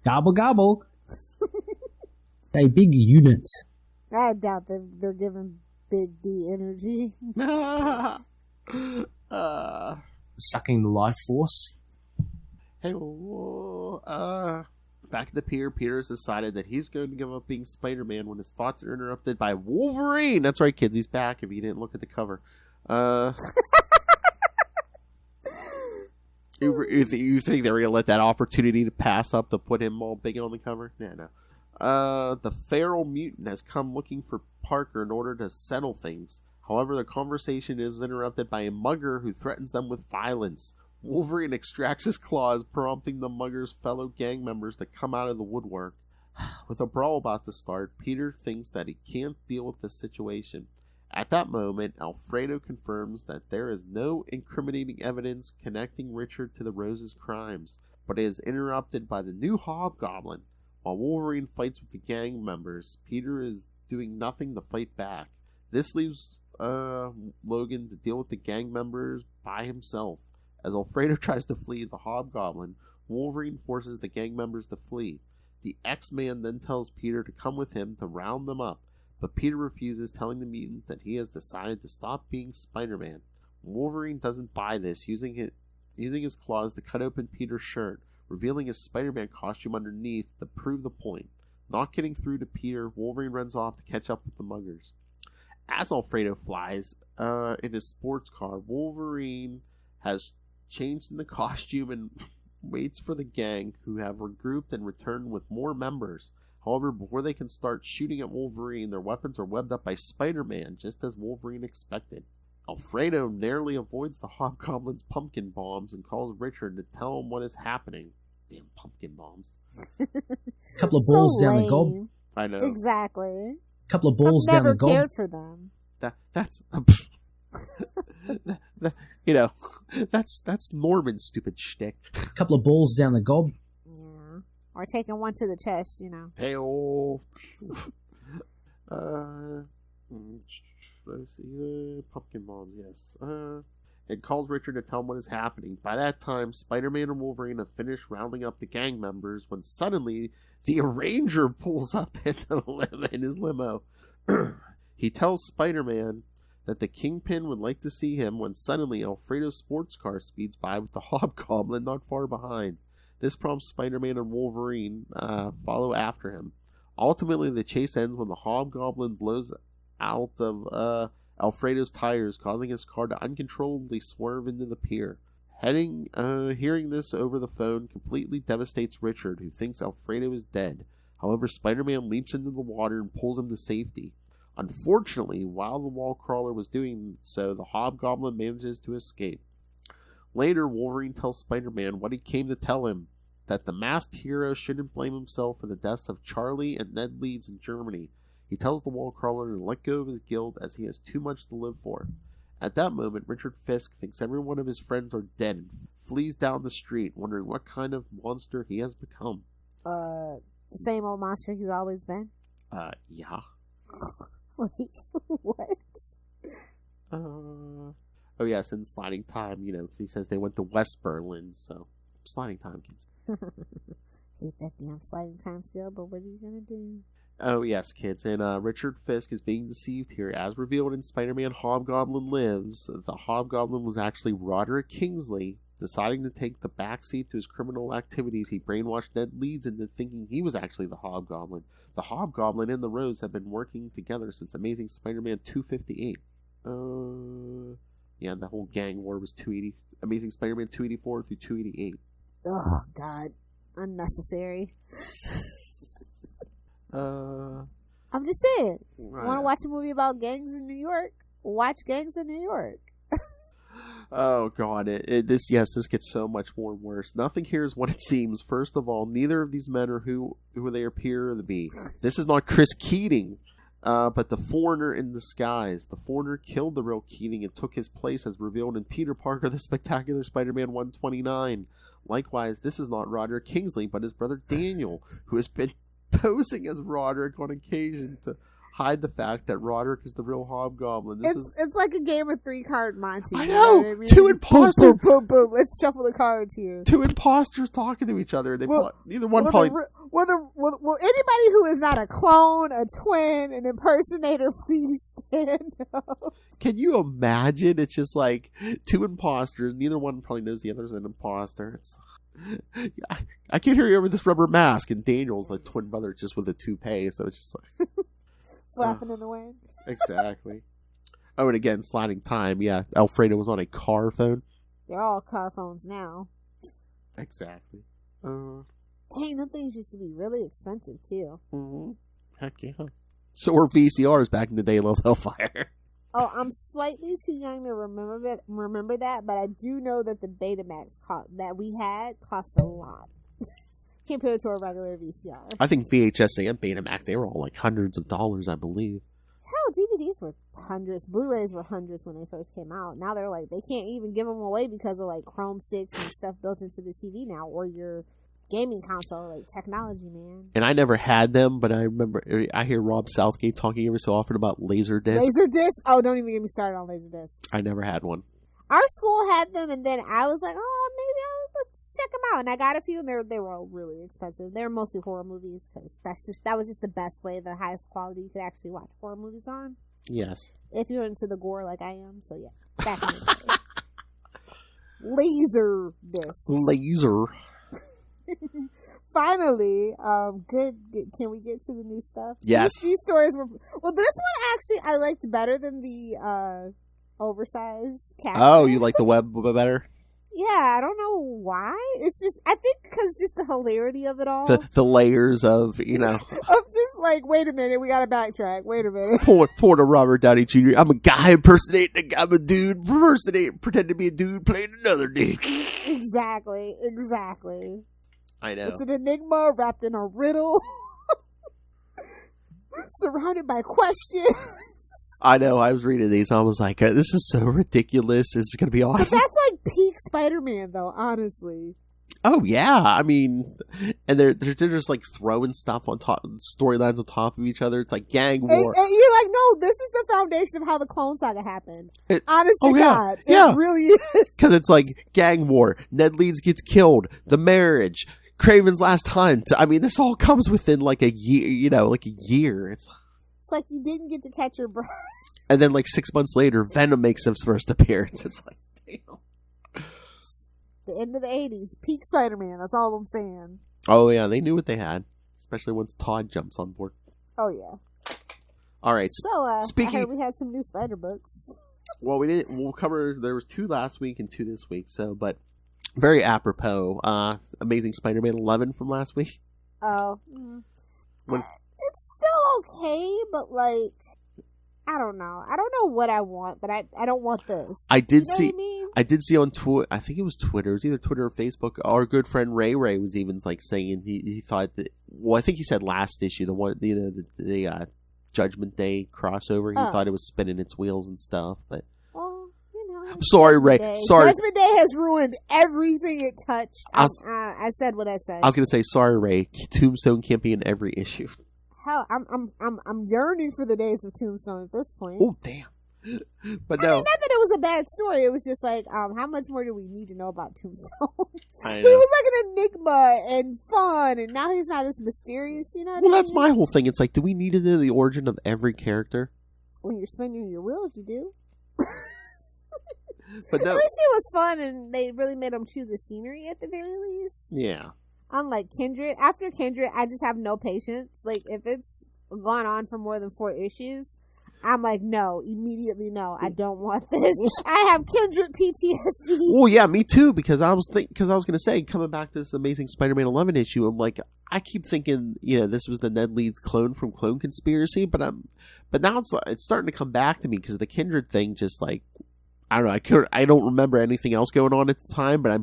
Gobble Gobble. A big unit. I doubt that they're giving Big D energy. Sucking the life force. Hey, back at the pier, Peter has decided that he's going to give up being Spider-Man when his thoughts are interrupted by Wolverine. That's right, kids, he's back if you didn't look at the cover. You think they were going to let that opportunity to pass up to put him all big on the cover? No. The feral mutant has come looking for Parker in order to settle things. However, the conversation is interrupted by a mugger who threatens them with violence. Wolverine extracts his claws, prompting the mugger's fellow gang members to come out of the woodwork. With a brawl about to start, Peter thinks that he can't deal with the situation. At that moment, Alfredo confirms that there is no incriminating evidence connecting Richard to the Rose's crimes, but is interrupted by the new Hobgoblin. While Wolverine fights with the gang members, Peter is doing nothing to fight back. This leaves Logan to deal with the gang members by himself. As Alfredo tries to flee the Hobgoblin, Wolverine forces the gang members to flee. The X-Man then tells Peter to come with him to round them up, but Peter refuses, telling the mutant that he has decided to stop being Spider-Man. Wolverine doesn't buy this, using his claws to cut open Peter's shirt, revealing his Spider-Man costume underneath to prove the point. Not getting through to Peter, Wolverine runs off to catch up with the muggers. As Alfredo flies in his sports car, Wolverine has changed in the costume and waits for the gang, who have regrouped and returned with more members. However, before they can start shooting at Wolverine, their weapons are webbed up by Spider-Man, just as Wolverine expected. Alfredo narrowly avoids the Hobgoblin's pumpkin bombs and calls Richard to tell him what is happening. Damn pumpkin bombs. Couple of balls so down the lame. gob. I know. Exactly. Couple of balls I've down the never gob. cared for them. That's that's Norman's stupid shtick. Couple of balls down the gob. Yeah. Or taking one to the chest, you know. Hey-oh. Let's see. Pumpkin bombs, yes. It calls Richard to tell him what is happening. By that time, Spider-Man and Wolverine have finished rounding up the gang members when suddenly the Arranger pulls up in his limo. He tells Spider-Man that the Kingpin would like to see him when suddenly Alfredo's sports car speeds by with the Hobgoblin not far behind. This prompts Spider-Man and Wolverine follow after him. Ultimately, the chase ends when the Hobgoblin blows out of Alfredo's tires, causing his car to uncontrollably swerve into the pier. Hearing this over the phone completely devastates Richard, who thinks Alfredo is dead. However, Spider-Man leaps into the water and pulls him to safety. Unfortunately, while the wall crawler was doing so, the Hobgoblin manages to escape. Later, Wolverine tells Spider-Man what he came to tell him, that the masked hero shouldn't blame himself for the deaths of Charlie and Ned Leeds in Germany. He tells the wall crawler to let go of his guild as he has too much to live for. At that moment, Richard Fisk thinks every one of his friends are dead and flees down the street, wondering what kind of monster he has become. The same old monster he's always been? Yeah. Like, what? Oh, yes, in sliding time, because he says they went to West Berlin, so sliding time, kids. Hate that damn sliding time scale, but what are you going to do? Oh, yes, kids. And Richard Fisk is being deceived here. As revealed in Spider-Man Hobgoblin Lives, the Hobgoblin was actually Roderick Kingsley. Deciding to take the backseat to his criminal activities, he brainwashed Ned Leeds into thinking he was actually the Hobgoblin. The Hobgoblin and the Rose have been working together since Amazing Spider-Man 258. Yeah, the whole gang war was 280. Amazing Spider-Man 284 through 288. Oh, God. Unnecessary. I'm just saying. Want to watch a movie about gangs in New York? Watch Gangs in New York. Oh, God. This gets so much more worse. Nothing here is what it seems. First of all, neither of these men are who they appear to be. This is not Chris Keating, but the foreigner in disguise. The foreigner killed the real Keating and took his place as revealed in Peter Parker, the Spectacular Spider-Man 129. Likewise, this is not Roderick Kingsley, but his brother Daniel, who has been posing as Roderick on occasion to hide the fact that Roderick is the real Hobgoblin. It's like a game of 3-card Monty. I know! What I mean? Two imposters! Boom, boom, boom, boom. Let's shuffle the cards here. Two imposters talking to each other. Neither one probably... Will anybody who is not a clone, a twin, an impersonator, please stand up? Can you imagine? It's just like two imposters. Neither one probably knows the other's an imposter. I can't hear you over this rubber mask. And Daniel's like twin brother just with a toupee. So it's just like... Flapping in the wind. Exactly. Oh, and again, sliding time. Yeah, Alfredo was on a car phone. They're all car phones now. Exactly. Dang, those things used to be really expensive, too. Mm-hmm. Heck yeah. So were VCRs back in the day, Love Hellfire. Oh, I'm slightly too young to remember that, but I do know that the Betamax that we had cost a lot. Compared to a regular VCR. I think VHS and Betamax, they were all like hundreds of dollars, I believe. Hell, DVDs were hundreds. Blu-rays were hundreds when they first came out. Now they're like, they can't even give them away because of like Chrome sticks and stuff built into the TV now, or your gaming console, like technology, man. And I never had them, but I remember, I hear Rob Southgate talking every so often about Laserdisc. Laserdisc? Oh, don't even get me started on Laserdiscs. I never had one. Our school had them, and then I was like, let's check them out. And I got a few, and they were all really expensive. They were mostly horror movies, because that was just the best way, the highest quality you could actually watch horror movies on. Yes. If you're into the gore like I am, so yeah. Back in the day. Laser discs. Laser. Finally, good. Can we get to the new stuff? Yes. These stories were... Well, this one actually I liked better than the oversized cap. Oh, you like the web better? Yeah, I don't know why. It's just, I think because just the hilarity of it all. The layers of, of just like, wait a minute, we gotta backtrack. Wait a minute. Poor to Robert Downey Jr. I'm a guy impersonating a guy. I'm a dude impersonating, pretend to be a dude playing another dude. Exactly. I know. It's an enigma wrapped in a riddle. Surrounded by questions. I know. I was reading these. I was like, "This is so ridiculous. This is going to be awesome." But that's like peak Spider-Man, though. Honestly. Oh yeah, I mean, and they're just like throwing stuff on top, storylines on top of each other. It's like gang war. And you're like, no, this is the foundation of how the Clone Saga happened. Honest to God, yeah. It really is. Because it's like gang war. Ned Leeds gets killed. The marriage. Craven's last hunt. I mean, this all comes within like a year. Like a year. It's like you didn't get to catch your breath. And then like 6 months later, Venom makes his first appearance. It's like, damn. The end of the 80s. Peak Spider-Man. That's all I'm saying. Oh, yeah. They knew what they had. Especially once Todd jumps on board. Oh, yeah. All right. So, I heard we had some new Spider books. Well, we didn't. We'll cover. There was 2 last week and 2 this week. So, but very apropos. Amazing Spider-Man 11 from last week. Oh. It's still okay, but like, I don't know. I don't know what I want, but I don't want this. I did see. What I mean? I did see on Twitter. I think it was Twitter. It was either Twitter or Facebook. Our good friend Ray was even like saying he thought that. Well, I think he said last issue, the one the Judgment Day crossover. He thought it was spinning its wheels and stuff, but. Well, sorry, Ray. Sorry. Judgment Day has ruined everything it touched. I said what I said. I was going to say sorry, Ray. Tombstone can't be in every issue. Hell, I'm yearning for the days of Tombstone at this point. Oh, damn. But I no, mean, not that it was a bad story. It was just like, how much more do we need to know about Tombstone? I He know. was like an enigma and fun, and now he's not as mysterious. You know what Well, I that's mean? my whole thing. It's like, do we need to know the origin of every character? When you're spinning your wheels, you do. But no, At least it was fun, and they really made him chew the scenery at the very least. yeah. Unlike Kindred, after Kindred, I just have no patience. Like, if it's gone on for more than 4 issues, I'm like, no, immediately no, I don't want this. I have Kindred PTSD. Well, yeah, me too. Because I was going to say, coming back to this Amazing Spider-Man 11 issue, I'm like, I keep thinking, this was the Ned Leeds clone from Clone Conspiracy, but now it's starting to come back to me because the Kindred thing just like, I don't know, I don't remember anything else going on at the time, but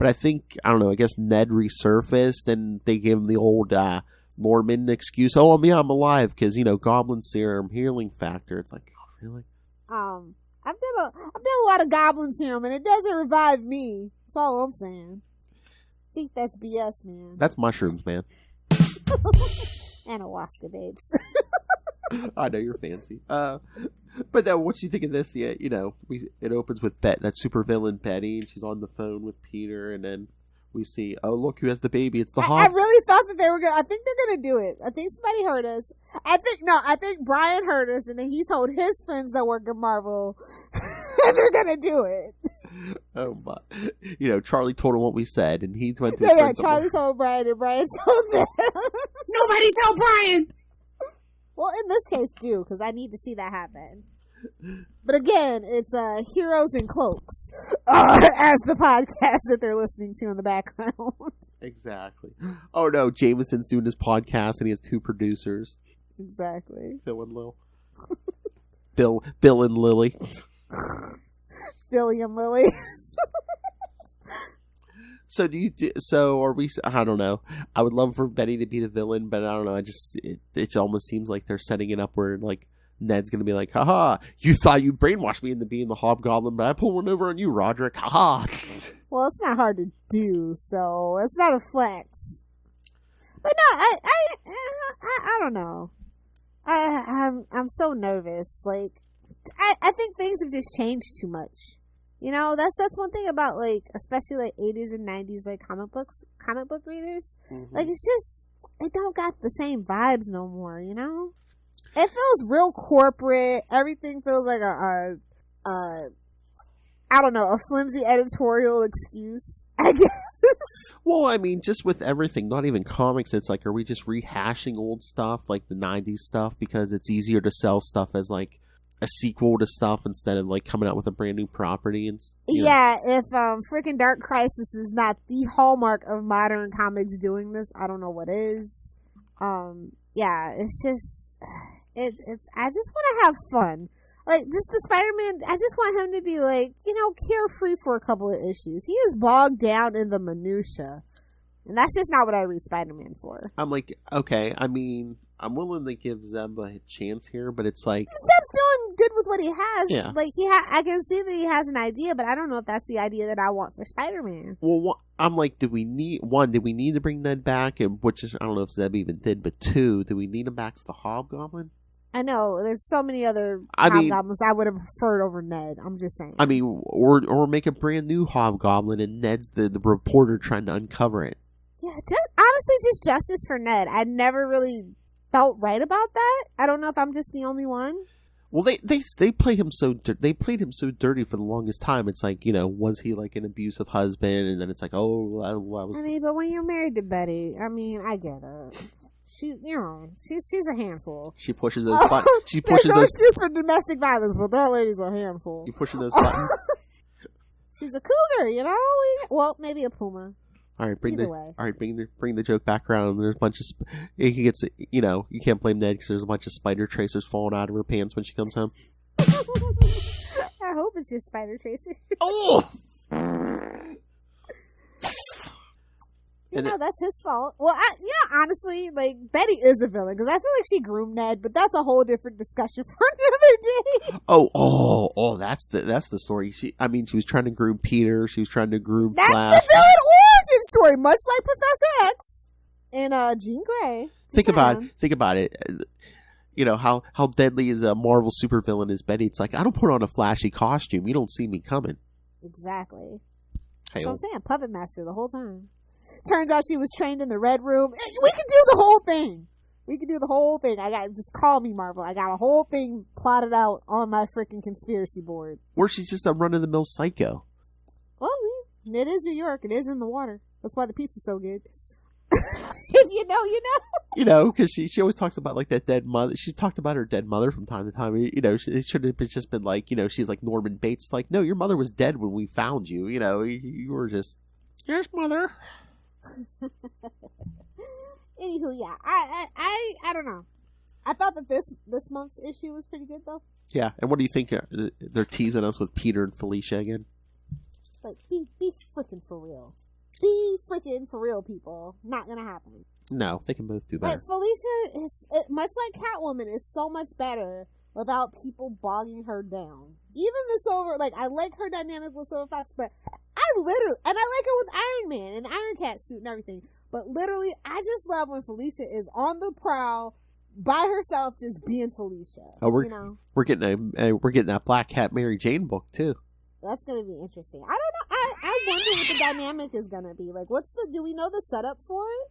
I think, I don't know, I guess Ned resurfaced and they gave him the old Norman excuse. Oh, I'm alive because, Goblin Serum, healing factor. It's like, oh, really? I've done a lot of Goblin Serum, and it doesn't revive me. That's all I'm saying. I think that's BS, man. That's mushrooms, man. Anahuasca, babes. I know you're fancy. But then what you think of this? Yeah, it opens with that super villain Betty, and she's on the phone with Peter, and then we see, oh look who has the baby? It's the I Hawk. really thought that they were gonna. I think they're gonna do it. I think somebody heard us. I think Brian heard us, and then he's told his friends that work at Marvel, and they're gonna do it. Oh my! Charlie told him what we said, and he went to. Yeah, Charlie told Brian, and Brian told them. Nobody tell Brian. Well, in this case, do, because I need to see that happen. But again, it's Heroes in Cloaks as the podcast that they're listening to in the background. Exactly. Oh no, Jameson's doing his podcast, and he has 2 producers. Exactly. Phil and Lil. Bill and Lily. Billy and Lily. So are we? I don't know. I would love for Betty to be the villain, but I don't know. It almost seems like they're setting it up where like Ned's gonna be like, haha, you thought you brainwashed me into being the Hobgoblin, but I pulled one over on you, Roderick. Haha. Well, it's not hard to do, so it's not a flex. But no, I don't know. I'm so nervous. Like, I think things have just changed too much. That's one thing about, like, especially like 80s and 90s like comic book readers. Mm-hmm. Like, it's just, it don't got the same vibes no more. It feels real corporate. Everything feels like I don't know, a flimsy editorial excuse, I guess. Well, I mean, just with everything, not even comics, it's like, are we just rehashing old stuff, like the 90s stuff, because it's easier to sell stuff as, like, a sequel to stuff instead of, like, coming out with a brand new property? And yeah, if freaking Dark Crisis is not the hallmark of modern comics doing this, I don't know what is. Yeah, it's just... It's. I just want to have fun. Like, just the Spider-Man, I just want him to be, like, carefree for a couple of issues. He is bogged down in the minutia. And that's just not what I read Spider-Man for. I'm like, okay, I mean, I'm willing to give Zeb a chance here, but it's like... Zeb's doing good with what he has. Yeah. Like, I can see that he has an idea, but I don't know if that's the idea that I want for Spider-Man. Well, I'm like, did we need to bring Ned back? And which is, I don't know if Zeb even did, but 2, do we need him back as the Hobgoblin? I know, there's so many other Hobgoblins I would have preferred over Ned. I'm just saying. I mean, or make a brand new Hobgoblin and Ned's the reporter trying to uncover it. Yeah, honestly, just justice for Ned. I never really felt right about that. I don't know if I'm just the only one. Well, they played him so dirty for the longest time. It's like, was he like an abusive husband? And then it's like, oh, I was. I mean, but when you're married to Betty, I mean, I get it. She's a handful. She pushes those buttons. She pushes There's no those. excuse for domestic violence, but that lady's a handful. You pushing those buttons. She's a cougar, Well, maybe a puma. All right, bring Either the joke back around. There's a bunch of he gets you can't blame Ned because there's a bunch of spider tracers falling out of her pants when she comes home. I hope it's just spider tracers. Oh. That's his fault. Well, honestly, like, Betty is a villain, because I feel like she groomed Ned, but that's a whole different discussion for another day. Oh, that's the story. She was trying to groom Peter. She was trying to groom That's Flash. the villain origin story, much like Professor X and Jean Grey. Think about it. You know, how deadly is a Marvel supervillain is Betty. It's like, I don't put on a flashy costume. You don't see me coming. Exactly. Hey, So I'm saying puppet master the whole time. Turns out she was trained in the Red Room. We could do the whole thing. We could do the whole thing. Just call me Marvel. I got a whole thing plotted out on my freaking conspiracy board. or she's just a run-of-the-mill psycho. Well, it is New York. It is in the water. That's why the pizza's so good. If you know, you know. You know, because she always talks about like that dead mother. She's talked about her dead mother from time to time. You know, it should have just been like, you know, she's like Norman Bates. Like, no, your mother was dead when we found you. You know, you were just, yes, mother. Anywho, yeah, I don't know. I thought that this month's issue was pretty good though. Yeah, and what do you think? They're teasing us with Peter and Felicia again. Like, be freaking for real. Be freaking for real, people. Not gonna happen. No, they can both do better. Like, Felicia is, much like Catwoman, is so much better without people bogging her down. Even the Silver, like, I like her dynamic with Silver Fox, but I like her with Iron Man and the Iron Cat suit and everything. But literally, I just love when Felicia is on the prowl by herself, just being Felicia. Oh, we're getting that Black Cat Mary Jane book too. That's gonna be interesting. I don't know. I wonder what the dynamic is gonna be. Like, do we know the setup for it?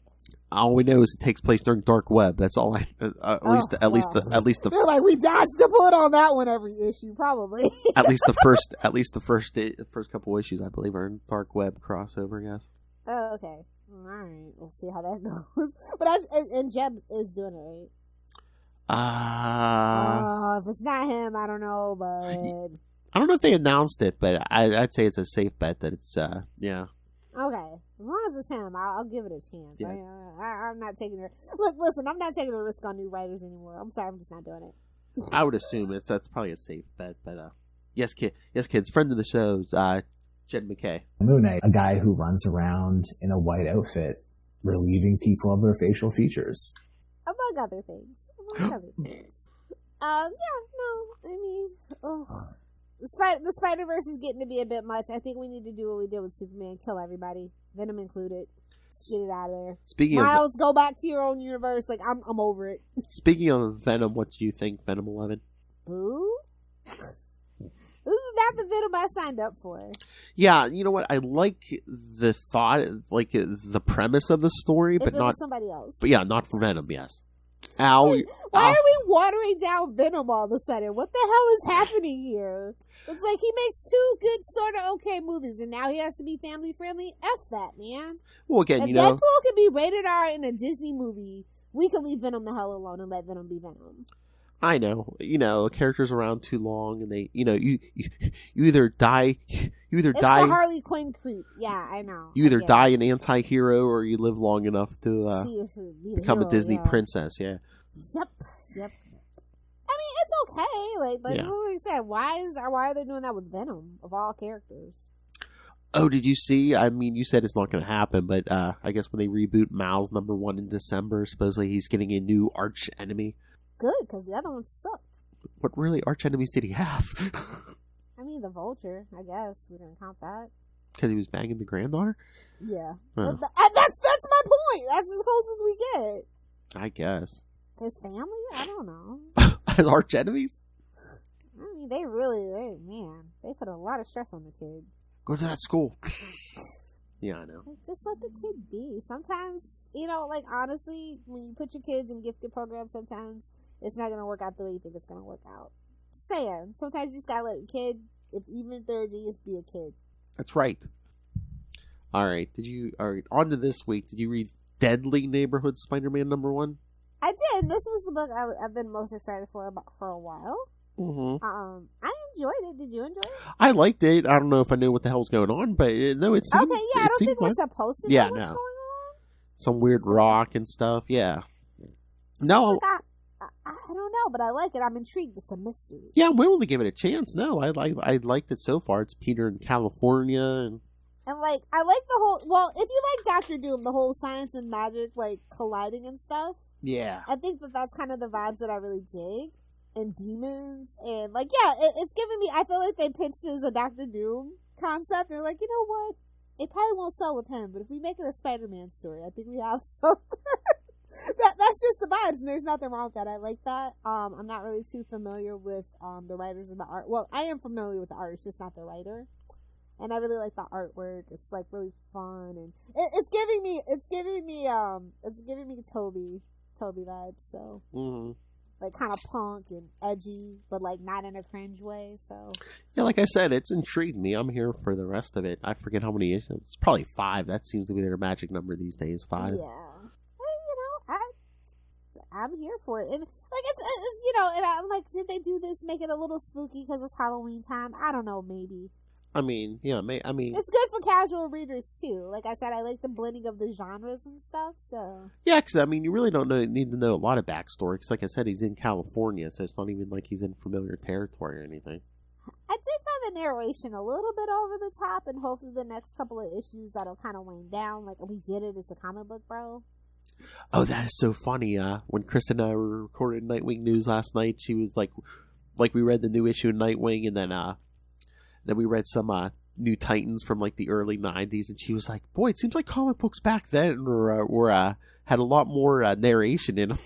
All we know is it takes place during Dark Web. That's all I. At least the. They're like, we dodged a bullet on that one every issue, probably. at least the first couple issues, I believe, are in Dark Web crossover. Yes. Oh, okay. All right. We'll see how that goes. But and Jeb is doing it, right? If it's not him, I don't know, but I don't know if they announced it, but I'd say it's a safe bet that it's yeah. Okay, as long as it's him, I'll give it a chance. Yeah. I'm not taking a look. Listen, I'm not taking a risk on new writers anymore. I'm sorry, I'm just not doing it. I would assume that's probably a safe bet, but yes, kids, friend of the show, Jed McKay. Moon Knight, a guy who runs around in a white outfit, relieving people of their facial features. Among other things. Yeah, no, I mean, the Spider-Verse is getting to be a bit much. I think we need to do what we did with Superman, kill everybody, Venom included. Just get it out of there. Miles, go back to your own universe. Like, I'm over it. Speaking of Venom, what do you think, Venom 11? Boo? This is not the Venom I signed up for. Yeah, you know what? I like the thought, like the premise of the story, but not somebody else. But yeah, not for Venom. Yes. Ow! Why are we watering down Venom all of a sudden? What the hell is happening here? It's like he makes two good, sort of okay movies, and now he has to be family friendly. F that, man. Well, again, if you know, Deadpool can be rated R in a Disney movie, we can leave Venom the hell alone and let Venom be Venom. I know, a character's around too long, and they, you either die, It's the Harley Quinn creep. Yeah, I know. You either die an anti-hero, or you live long enough to become a Disney princess. Yeah. Yep. I mean, it's okay, but like I said, why are they doing that with Venom of all characters? Oh, did you see? I mean, you said it's not going to happen, but I guess when they reboot Miles #1 in December, supposedly he's getting a new arch enemy. Good, because the other one sucked. What really arch enemies did he have? I mean, the Vulture, I guess. We didn't count that. Because he was banging the granddaughter? Yeah. Oh. That's my point. That's as close as we get. I guess. His family? I don't know. As arch enemies? I mean, they put a lot of stress on the kid. Go to that school. Yeah, I know. Just let the kid be. Sometimes, like, honestly, when you put your kids in gifted programs, sometimes it's not going to work out the way you think it's going to work out. Just saying. Sometimes you just got to let a kid, even if they're a genius, be a kid. That's right. All right, on to this week. Did you read Deadly Neighborhood Spider-Man #1? I did. This was the book I've been most excited for a while. Mm-hmm. I enjoyed it. Did you enjoy it? I liked it. I don't know if I knew what the hell's going on, but no, it seemed... Okay, yeah, I don't think we're supposed to know what's going on. Some weird rock and stuff, yeah. No. I don't know, but I like it. I'm intrigued. It's a mystery. Yeah, I'm willing to give it a chance. No, I liked it so far. It's Peter in California. And like, I like the whole... Well, if you like Dr. Doom, the whole science and magic, like, colliding and stuff. Yeah. I think that's kind of the vibes that I really dig. And demons, and like, yeah, it's giving me, I feel like they pitched it as a Dr. Doom concept, and they're like, you know what, it probably won't sell with him, but if we make it a Spider-Man story, I think we have something. That's just the vibes, and there's nothing wrong with that. I like that. I'm not really too familiar with the writers and the art. Well, I am familiar with the artist, just not the writer. And I really like the artwork. It's like really fun, and it's giving me Toby vibes. So like kind of punk and edgy, but like not in a cringe way. So yeah, like I said, it's intrigued me. I'm here for the rest of it. I forget how many issues. It's probably 5. That seems to be their magic number these days. 5. yeah. I'm here for it, and like it's and I'm like, did they do this, make it a little spooky because it's Halloween time? I don't know, maybe. I mean, yeah, it's good for casual readers too. Like I said, I like the blending of the genres and stuff. So yeah, because I mean, you really don't need to know a lot of backstory. Because like I said, he's in California, so it's not even like he's in familiar territory or anything. I did find the narration a little bit over the top, and hopefully the next couple of issues that'll kind of wane down. Like, we get it, it's a comic book, bro. Oh, that is so funny. When Chris and I were recording Nightwing News last night, she was like we read the new issue of Nightwing, and then we read some New Titans from like the early 90s, and she was like, boy, it seems like comic books back then were had a lot more narration in them.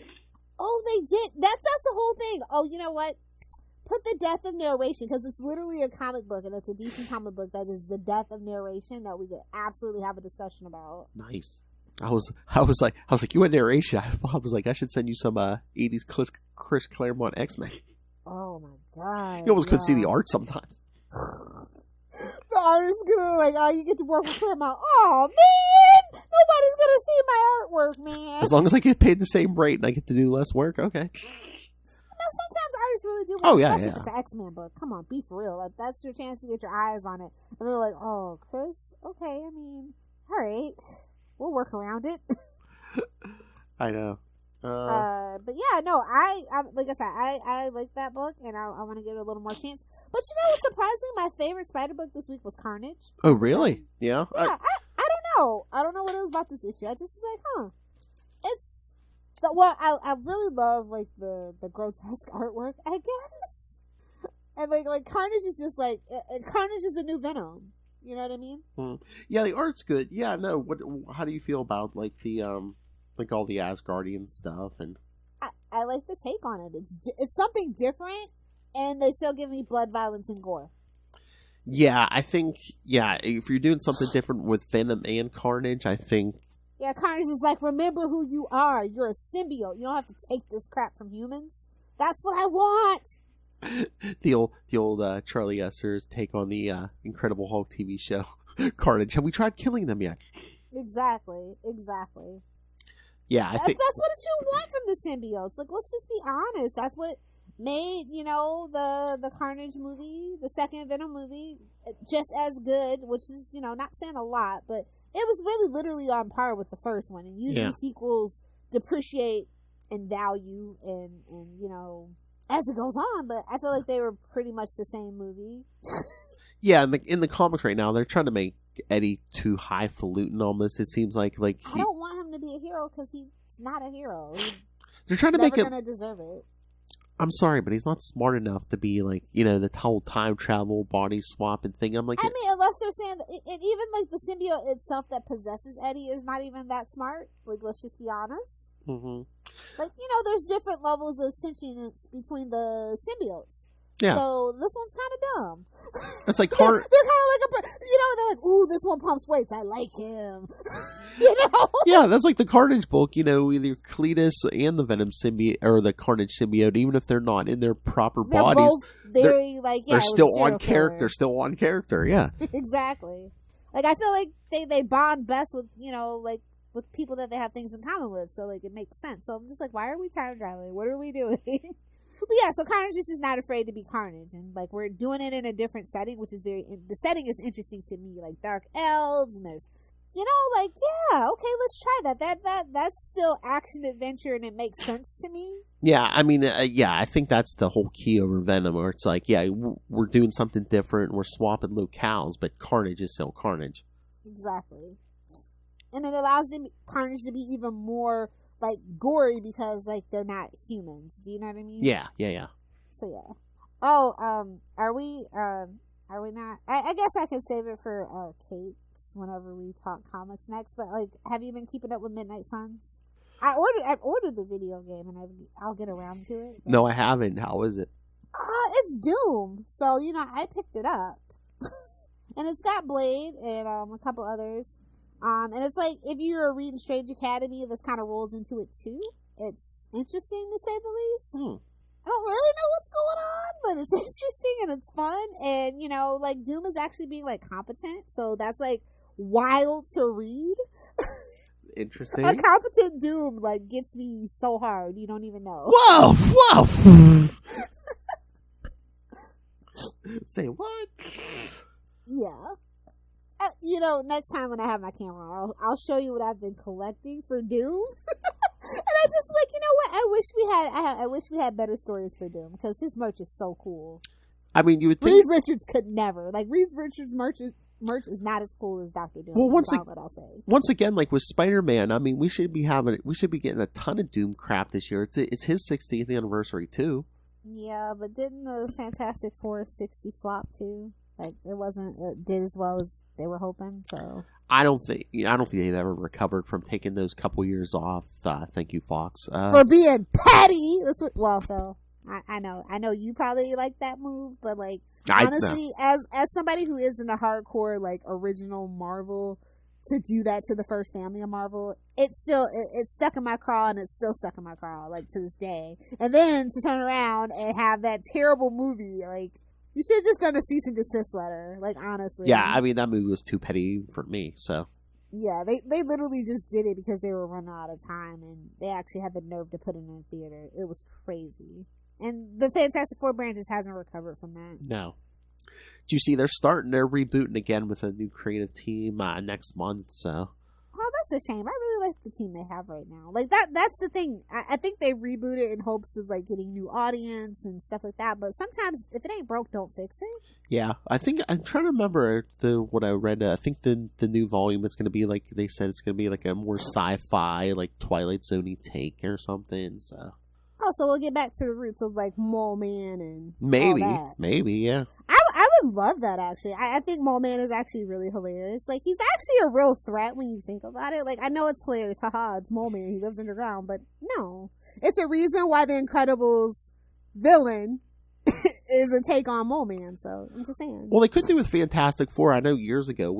Oh, they did. That's the whole thing. Oh, you know what? Put the death of narration, because it's literally a comic book, and it's a decent comic book that is the death of narration that we could absolutely have a discussion about. Nice. I was like, you want narration? I was like, I should send you some 80s Chris Claremont X-Men. Oh my god! You almost couldn't see the art sometimes. The art is good. Like, oh, you get to work with Claremont. Oh man, nobody's gonna see my artwork, man. As long as I get paid the same rate and I get to do less work, okay. No, sometimes artists really do. Especially if it's an X-Men book. Come on, be for real. Like, that's your chance to get your eyes on it. And they're like, oh, Chris, okay, I mean, all right, we'll work around it. I know. But yeah, no, I like I said, I like that book, and I want to give it a little more chance. But you know what's surprising? My favorite Spider book this week was Carnage. Oh, really? Yeah. Yeah, I don't know. I don't know what it was about this issue. I just was like, it's I really love like the grotesque artwork, I guess. And like Carnage is just like Carnage is a new Venom. You know what I mean? Yeah, the art's good. Yeah, no. How do you feel about like the like all the Asgardian stuff? And I like the take on it. It's something different, and they still give me blood, violence, and gore. Yeah, I think if you're doing something different with Venom and Carnage, I think. Yeah, Carnage is like, remember who you are. You're a symbiote. You don't have to take this crap from humans. That's what I want. The old Charlie Esser's take on the Incredible Hulk TV show, Carnage. Have we tried killing them yet? Exactly. Yeah, that's what you want from the symbiotes. Like, let's just be honest. That's what made, the Carnage movie, the second Venom movie, just as good, which is, not saying a lot, but it was really literally on par with the first one. And usually sequels depreciate in value and as it goes on, but I feel like they were pretty much the same movie. Yeah, in the comics right now, they're trying to make Eddie too highfalutin almost. It seems like I don't want him to be a hero because he's not a hero. They're trying to make him. Never gonna deserve it. I'm sorry, but he's not smart enough to be like, the whole time travel, body swapping thing. I'm like, I mean, unless they're saying that, and even like the symbiote itself that possesses Eddie is not even that smart. Like, let's just be honest. Mm-hmm. Like, there's different levels of sentience between the symbiotes. Yeah. So this one's kind of dumb. It's like they're kind of like they're like, ooh, this one pumps weights. I like him. Yeah, that's like the Carnage book. Either Cletus and the Venom symbiote or the Carnage symbiote, even if they're not in their proper bodies, they're still on character. Still on character. Yeah. Exactly. Like, I feel like they bond best with like with people that they have things in common with. So like it makes sense. So I'm just like, why are we time traveling? What are we doing? But yeah, so Carnage is just not afraid to be Carnage, and like we're doing it in a different setting, which is the setting is interesting to me, like dark elves, and there's okay, let's try that. That's still action adventure, and it makes sense to me. Yeah, I mean, I think that's the whole key over Venom, where it's like, we're doing something different, we're swapping locales, but Carnage is still Carnage. Exactly, and it allows Carnage to be even more like gory because like they're not humans. Do you know what I mean? Yeah. So yeah. Oh, are we not? I guess I can save it for Capes whenever we talk comics next. But like, have you been keeping up with Midnight Suns? I ordered the video game, and I'll get around to it. No, I haven't. How is it? It's Doom, so I picked it up, and it's got Blade and a couple others, and it's like if you're reading Strange Academy, this kind of rolls into it too. It's interesting to say the least. I don't really know what's going on, but it's interesting and it's fun, and like Doom is actually being like competent, so that's like wild to read. Interesting. A competent Doom like gets me so hard you don't even know. Whoa! Say what? Yeah. Next time when I have my camera, I'll show you what I've been collecting for Doom. And I just like, what? I wish we had better stories for Doom because his merch is so cool. I mean, you would think Reed Richards could never. Like Reed Richards' merch is not as cool as Dr. Doom. Well, I'll say. Once again, like with Spider-Man, I mean, we should be getting a ton of Doom crap this year. It's his 60th anniversary too. Yeah, but didn't the Fantastic Four 60 flop too? Like it did as well as they were hoping. So I don't think they've ever recovered from taking those couple years off. Thank you, Fox, for being petty. That's what. Well, Phil, I know you probably like that move, but like honestly, as somebody who isn't a hardcore like original Marvel, to do that to the first family of Marvel, it's stuck in my craw, and it's still stuck in my craw like to this day. And then to turn around and have that terrible movie, like you should have just done a cease and desist letter. Like honestly, yeah, I mean that movie was too petty for me. So yeah, they literally just did it because they were running out of time, and they actually had the nerve to put it in theater. It was crazy. And the Fantastic Four brand just hasn't recovered from that. No. Do you see they're rebooting again with a new creative team next month, so. Oh, that's a shame. I really like the team they have right now. Like that's the thing. I think they rebooted in hopes of like getting new audience and stuff like that, but sometimes if it ain't broke, don't fix it. Yeah, I think I'm trying to remember what I read. I think the new volume is going to be like they said it's going to be like a more sci-fi, like Twilight Zone-y take or something, so. Oh, so we'll get back to the roots of like Mole Man and maybe, all that. Maybe, yeah. I would love that actually. I think Mole Man is actually really hilarious. Like he's actually a real threat when you think about it. Like I know it's hilarious, haha, it's Mole Man, he lives underground, but no, it's a reason why the Incredibles villain is a take on Mole Man. So I'm just saying. Well, they could do with Fantastic Four. I know years ago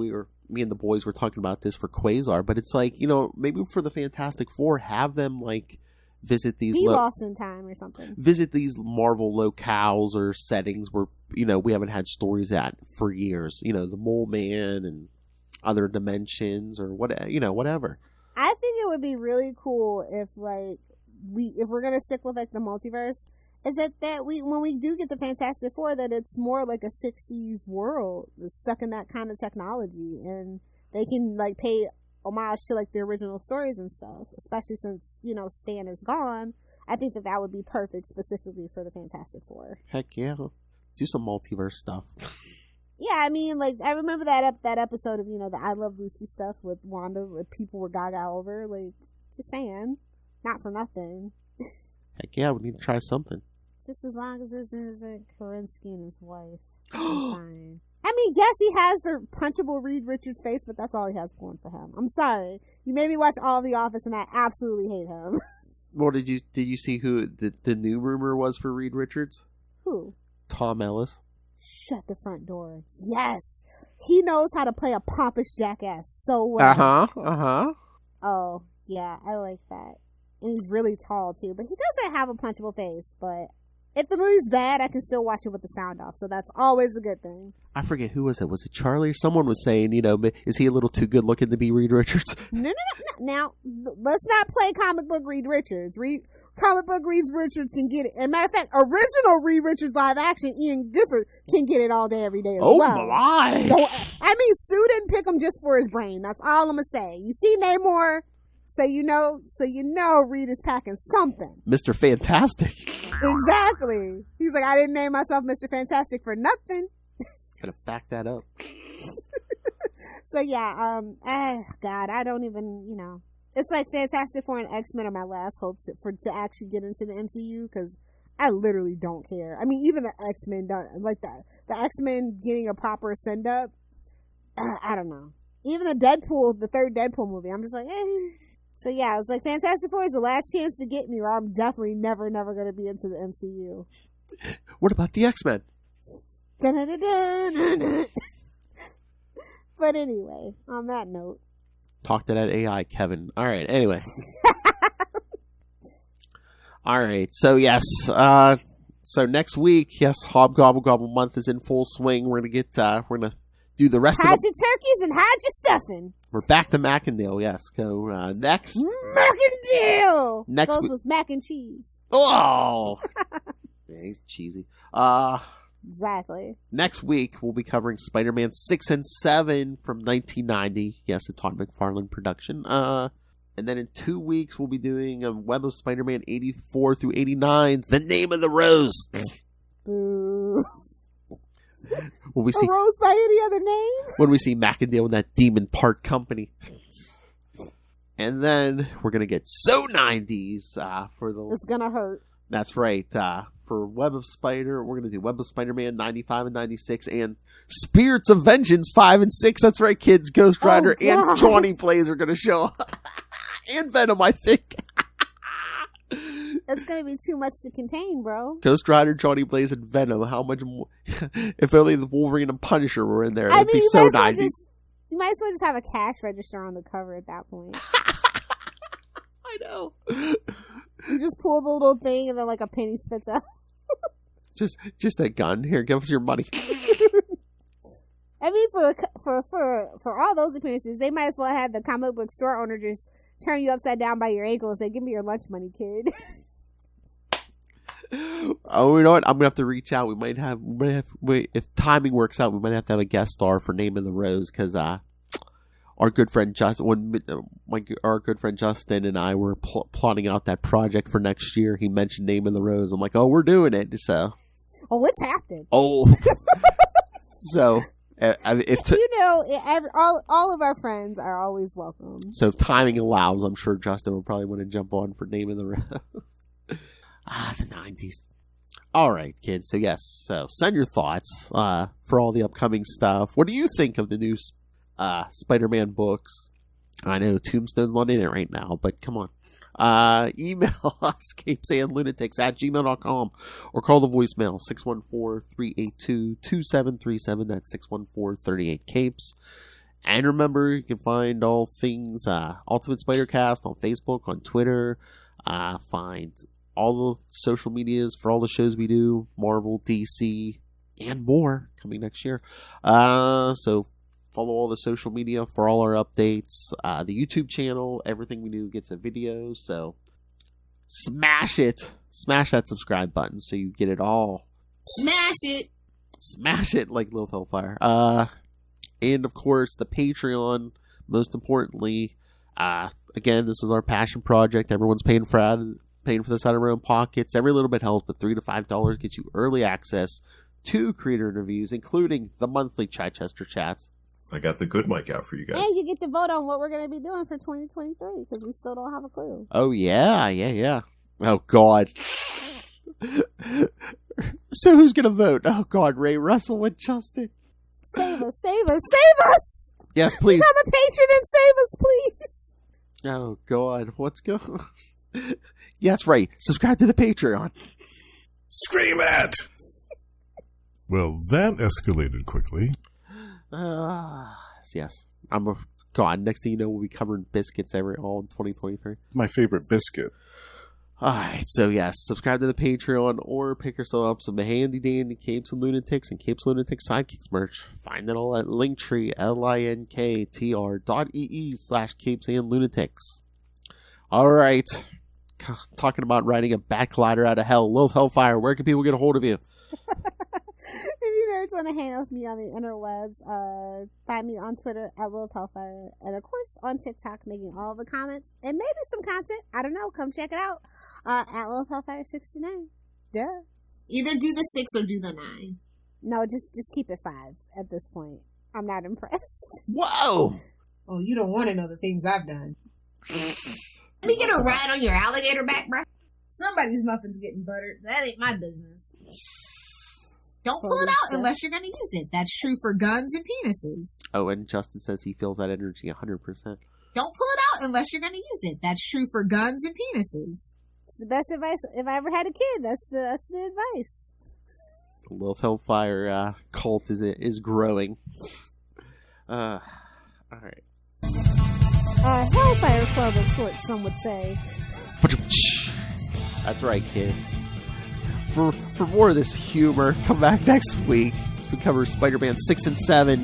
me and the boys were talking about this for Quasar, but it's like maybe for the Fantastic Four, have them like. Visit these Lost in Time or something. Visit these Marvel locales or settings where we haven't had stories at for years. The Mole Man and other dimensions or whatever. I think it would be really cool if if we're gonna stick with like the multiverse, is that when we do get the Fantastic Four, that it's more like a 60s world that's stuck in that kind of technology, and they can like pay homage to like the original stories and stuff, especially since Stan is gone. I think that would be perfect specifically for the Fantastic Four. Heck yeah, do some multiverse stuff. Yeah, I mean, like I remember that episode of the I Love Lucy stuff with Wanda, where people were gaga over. Like, just saying, not for nothing. Heck yeah, we need to try something. Just as long as it isn't Kerensky and his wife, fine. I mean, yes, he has the punchable Reed Richards face, but that's all he has going for him. I'm sorry. You made me watch all of The Office, and I absolutely hate him. Well, did you see who the new rumor was for Reed Richards? Who? Tom Ellis. Shut the front door. Yes. He knows how to play a pompous jackass so well. Uh-huh. Oh, yeah, I like that. And he's really tall, too. But he doesn't have a punchable face, but if the movie's bad, I can still watch it with the sound off, so that's always a good thing. I forget who was it. Was it Charlie? Someone was saying, is he a little too good looking to be Reed Richards? No. Now, let's not play comic book Reed Richards. Comic book Reed Richards can get it. As a matter of fact, original Reed Richards live action, Ian Gifford, can get it all day, every day as well. Oh, my. Sue didn't pick him just for his brain. That's all I'm going to say. You see Namor, so you know Reed is packing something. Mr. Fantastic. Exactly. He's like, I didn't name myself Mr. Fantastic for nothing. Gotta back that up. So yeah, God, I don't even, it's like Fantastic Four and X-Men are my last hopes to actually get into the MCU, because I literally don't care. I mean, even the X-Men don't, like the X-Men getting a proper send up. I don't know. Even the third Deadpool movie, I'm just like, So yeah, it's like Fantastic Four is the last chance to get me, or I'm definitely never going to be into the MCU. What about the X-Men? Dun-dun-dun-dun-dun-dun. But anyway, on that note. Talk to that AI, Kevin. All right, anyway. All right, so yes. So next week, yes, Gobble Gobble month is in full swing. We're going to do the rest hide of your turkeys and hide your stuffing. We're back to Mackindale, yes. So next. Mackindale! Next goes with mac and cheese. Oh! Yeah, he's cheesy. Exactly. Next week, we'll be covering Spider-Man 6 and 7 from 1990. Yes, a Todd McFarlane production. And then in 2 weeks, we'll be doing a Web of Spider-Man 84 through 89, The Name of the Rose. Boo. Will we see a rose by any other name? When we see Mackindale in that Demon Park Company. And then we're going to get so 90s for the... It's going to hurt. That's right. For Web of Spider, we're going to do Web of Spider-Man 95 and 96 and Spirits of Vengeance 5 and 6. That's right, kids. Ghost Rider and Johnny Blaze are going to show up. And Venom, I think. It's going to be too much to contain, bro. Ghost Rider, Johnny Blaze, and Venom. How much more? If only the Wolverine and Punisher were in there. It'd be so 90s. You might as well just have a cash register on the cover at that point. I know. You just pull the little thing and then like a penny spits out. just that gun. Here, give us your money. I mean, for all those appearances, they might as well have the comic book store owner just turn you upside down by your ankle and say, "Give me your lunch money, kid." Oh, you know what? I'm gonna have to reach out. We might have if timing works out, we might have to have a guest star for Name of the Rose because our good friend Justin, our good friend Justin and I were plotting out that project for next year. He mentioned Name of the Rose. I'm like, oh, we're doing it. So, it's happening. Oh, so if all of our friends are always welcome. So if timing allows, I'm sure Justin will probably want to jump on for Name of the Rose. The 90s. All right, kids. So yes. So send your thoughts for all the upcoming stuff. What do you think of the new Spider-Man books? I know Tombstone's not in it right now, but come on. Email us, CapesandLunatics@gmail.com, or call the voicemail 614-382-2737. That's 614-38-CAPES. And remember, you can find all things Ultimate Spider-Cast on Facebook, on Twitter. Find all the social medias for all the shows we do, Marvel, DC, and more coming next year. So follow all the social media for all our updates. The YouTube channel, everything we do gets a video. So smash it. Smash that subscribe button so you get it all. Smash it. Smash it like Lilith Hellfire. And of course, the Patreon, most importantly. Again, this is our passion project. Everyone's paying for this out of their own pockets. Every little bit helps, but $3 to $5 gets you early access to creator interviews, including the monthly Chichester chats. I got the good mic out for you guys. And you get to vote on what we're going to be doing for 2023 because we still don't have a clue. Oh, yeah. Oh, God. So who's going to vote? Oh, God, Ray Russell and Justin. Save us. Yes, please. Become a patron and save us, please. Oh, God. What's going on? Yeah, that's right. Subscribe to the Patreon. Scream it! Well, that escalated quickly. Yes. God, next thing you know, we'll be covering biscuits all in 2023. My favorite biscuit. Alright, so yes, subscribe to the Patreon or pick yourself up some handy dandy Capes and Lunatics and Capes Lunatics Sidekicks merch. Find it all at Linktree, linktr.ee/Capes and Lunatics. Alright, talking about riding a backglider out of hell, Lilith Hellfire, where can people get a hold of you? If you nerds want to hang out with me on the interwebs, find me on Twitter at Lilith Hellfire, and of course on TikTok, making all the comments and maybe some content. I don't know. Come check it out at Lilith Hellfire 69. Duh. Either do the 6 or do the 9. No, just keep it 5 at this point. I'm not impressed. Whoa! Oh, you don't want to know the things I've done. Let me get a ride on your alligator back, bro. Somebody's muffin's getting buttered. That ain't my business. Don't pull it out unless you're going to use it. That's true for guns and penises. Oh, and Justin says he feels that energy 100%. Don't pull it out out unless you're going to use it. That's true for guns and penises. It's the best advice if I ever had a kid. That's the advice. The Lilith Hellfire cult is growing. All right. Hellfire Club of sorts, some would say. That's right, kids. For more of this humor, come back next week as we cover Spider-Man 6 and 7.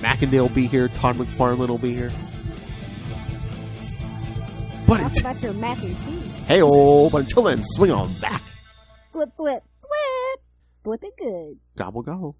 Macendale will be here. Todd McFarlane will be here. But Talk about your mac and cheese. Hey-oh, but until then, swing on back. Thwip, thwip, thwip. Thwip it good. Gobble, gobble.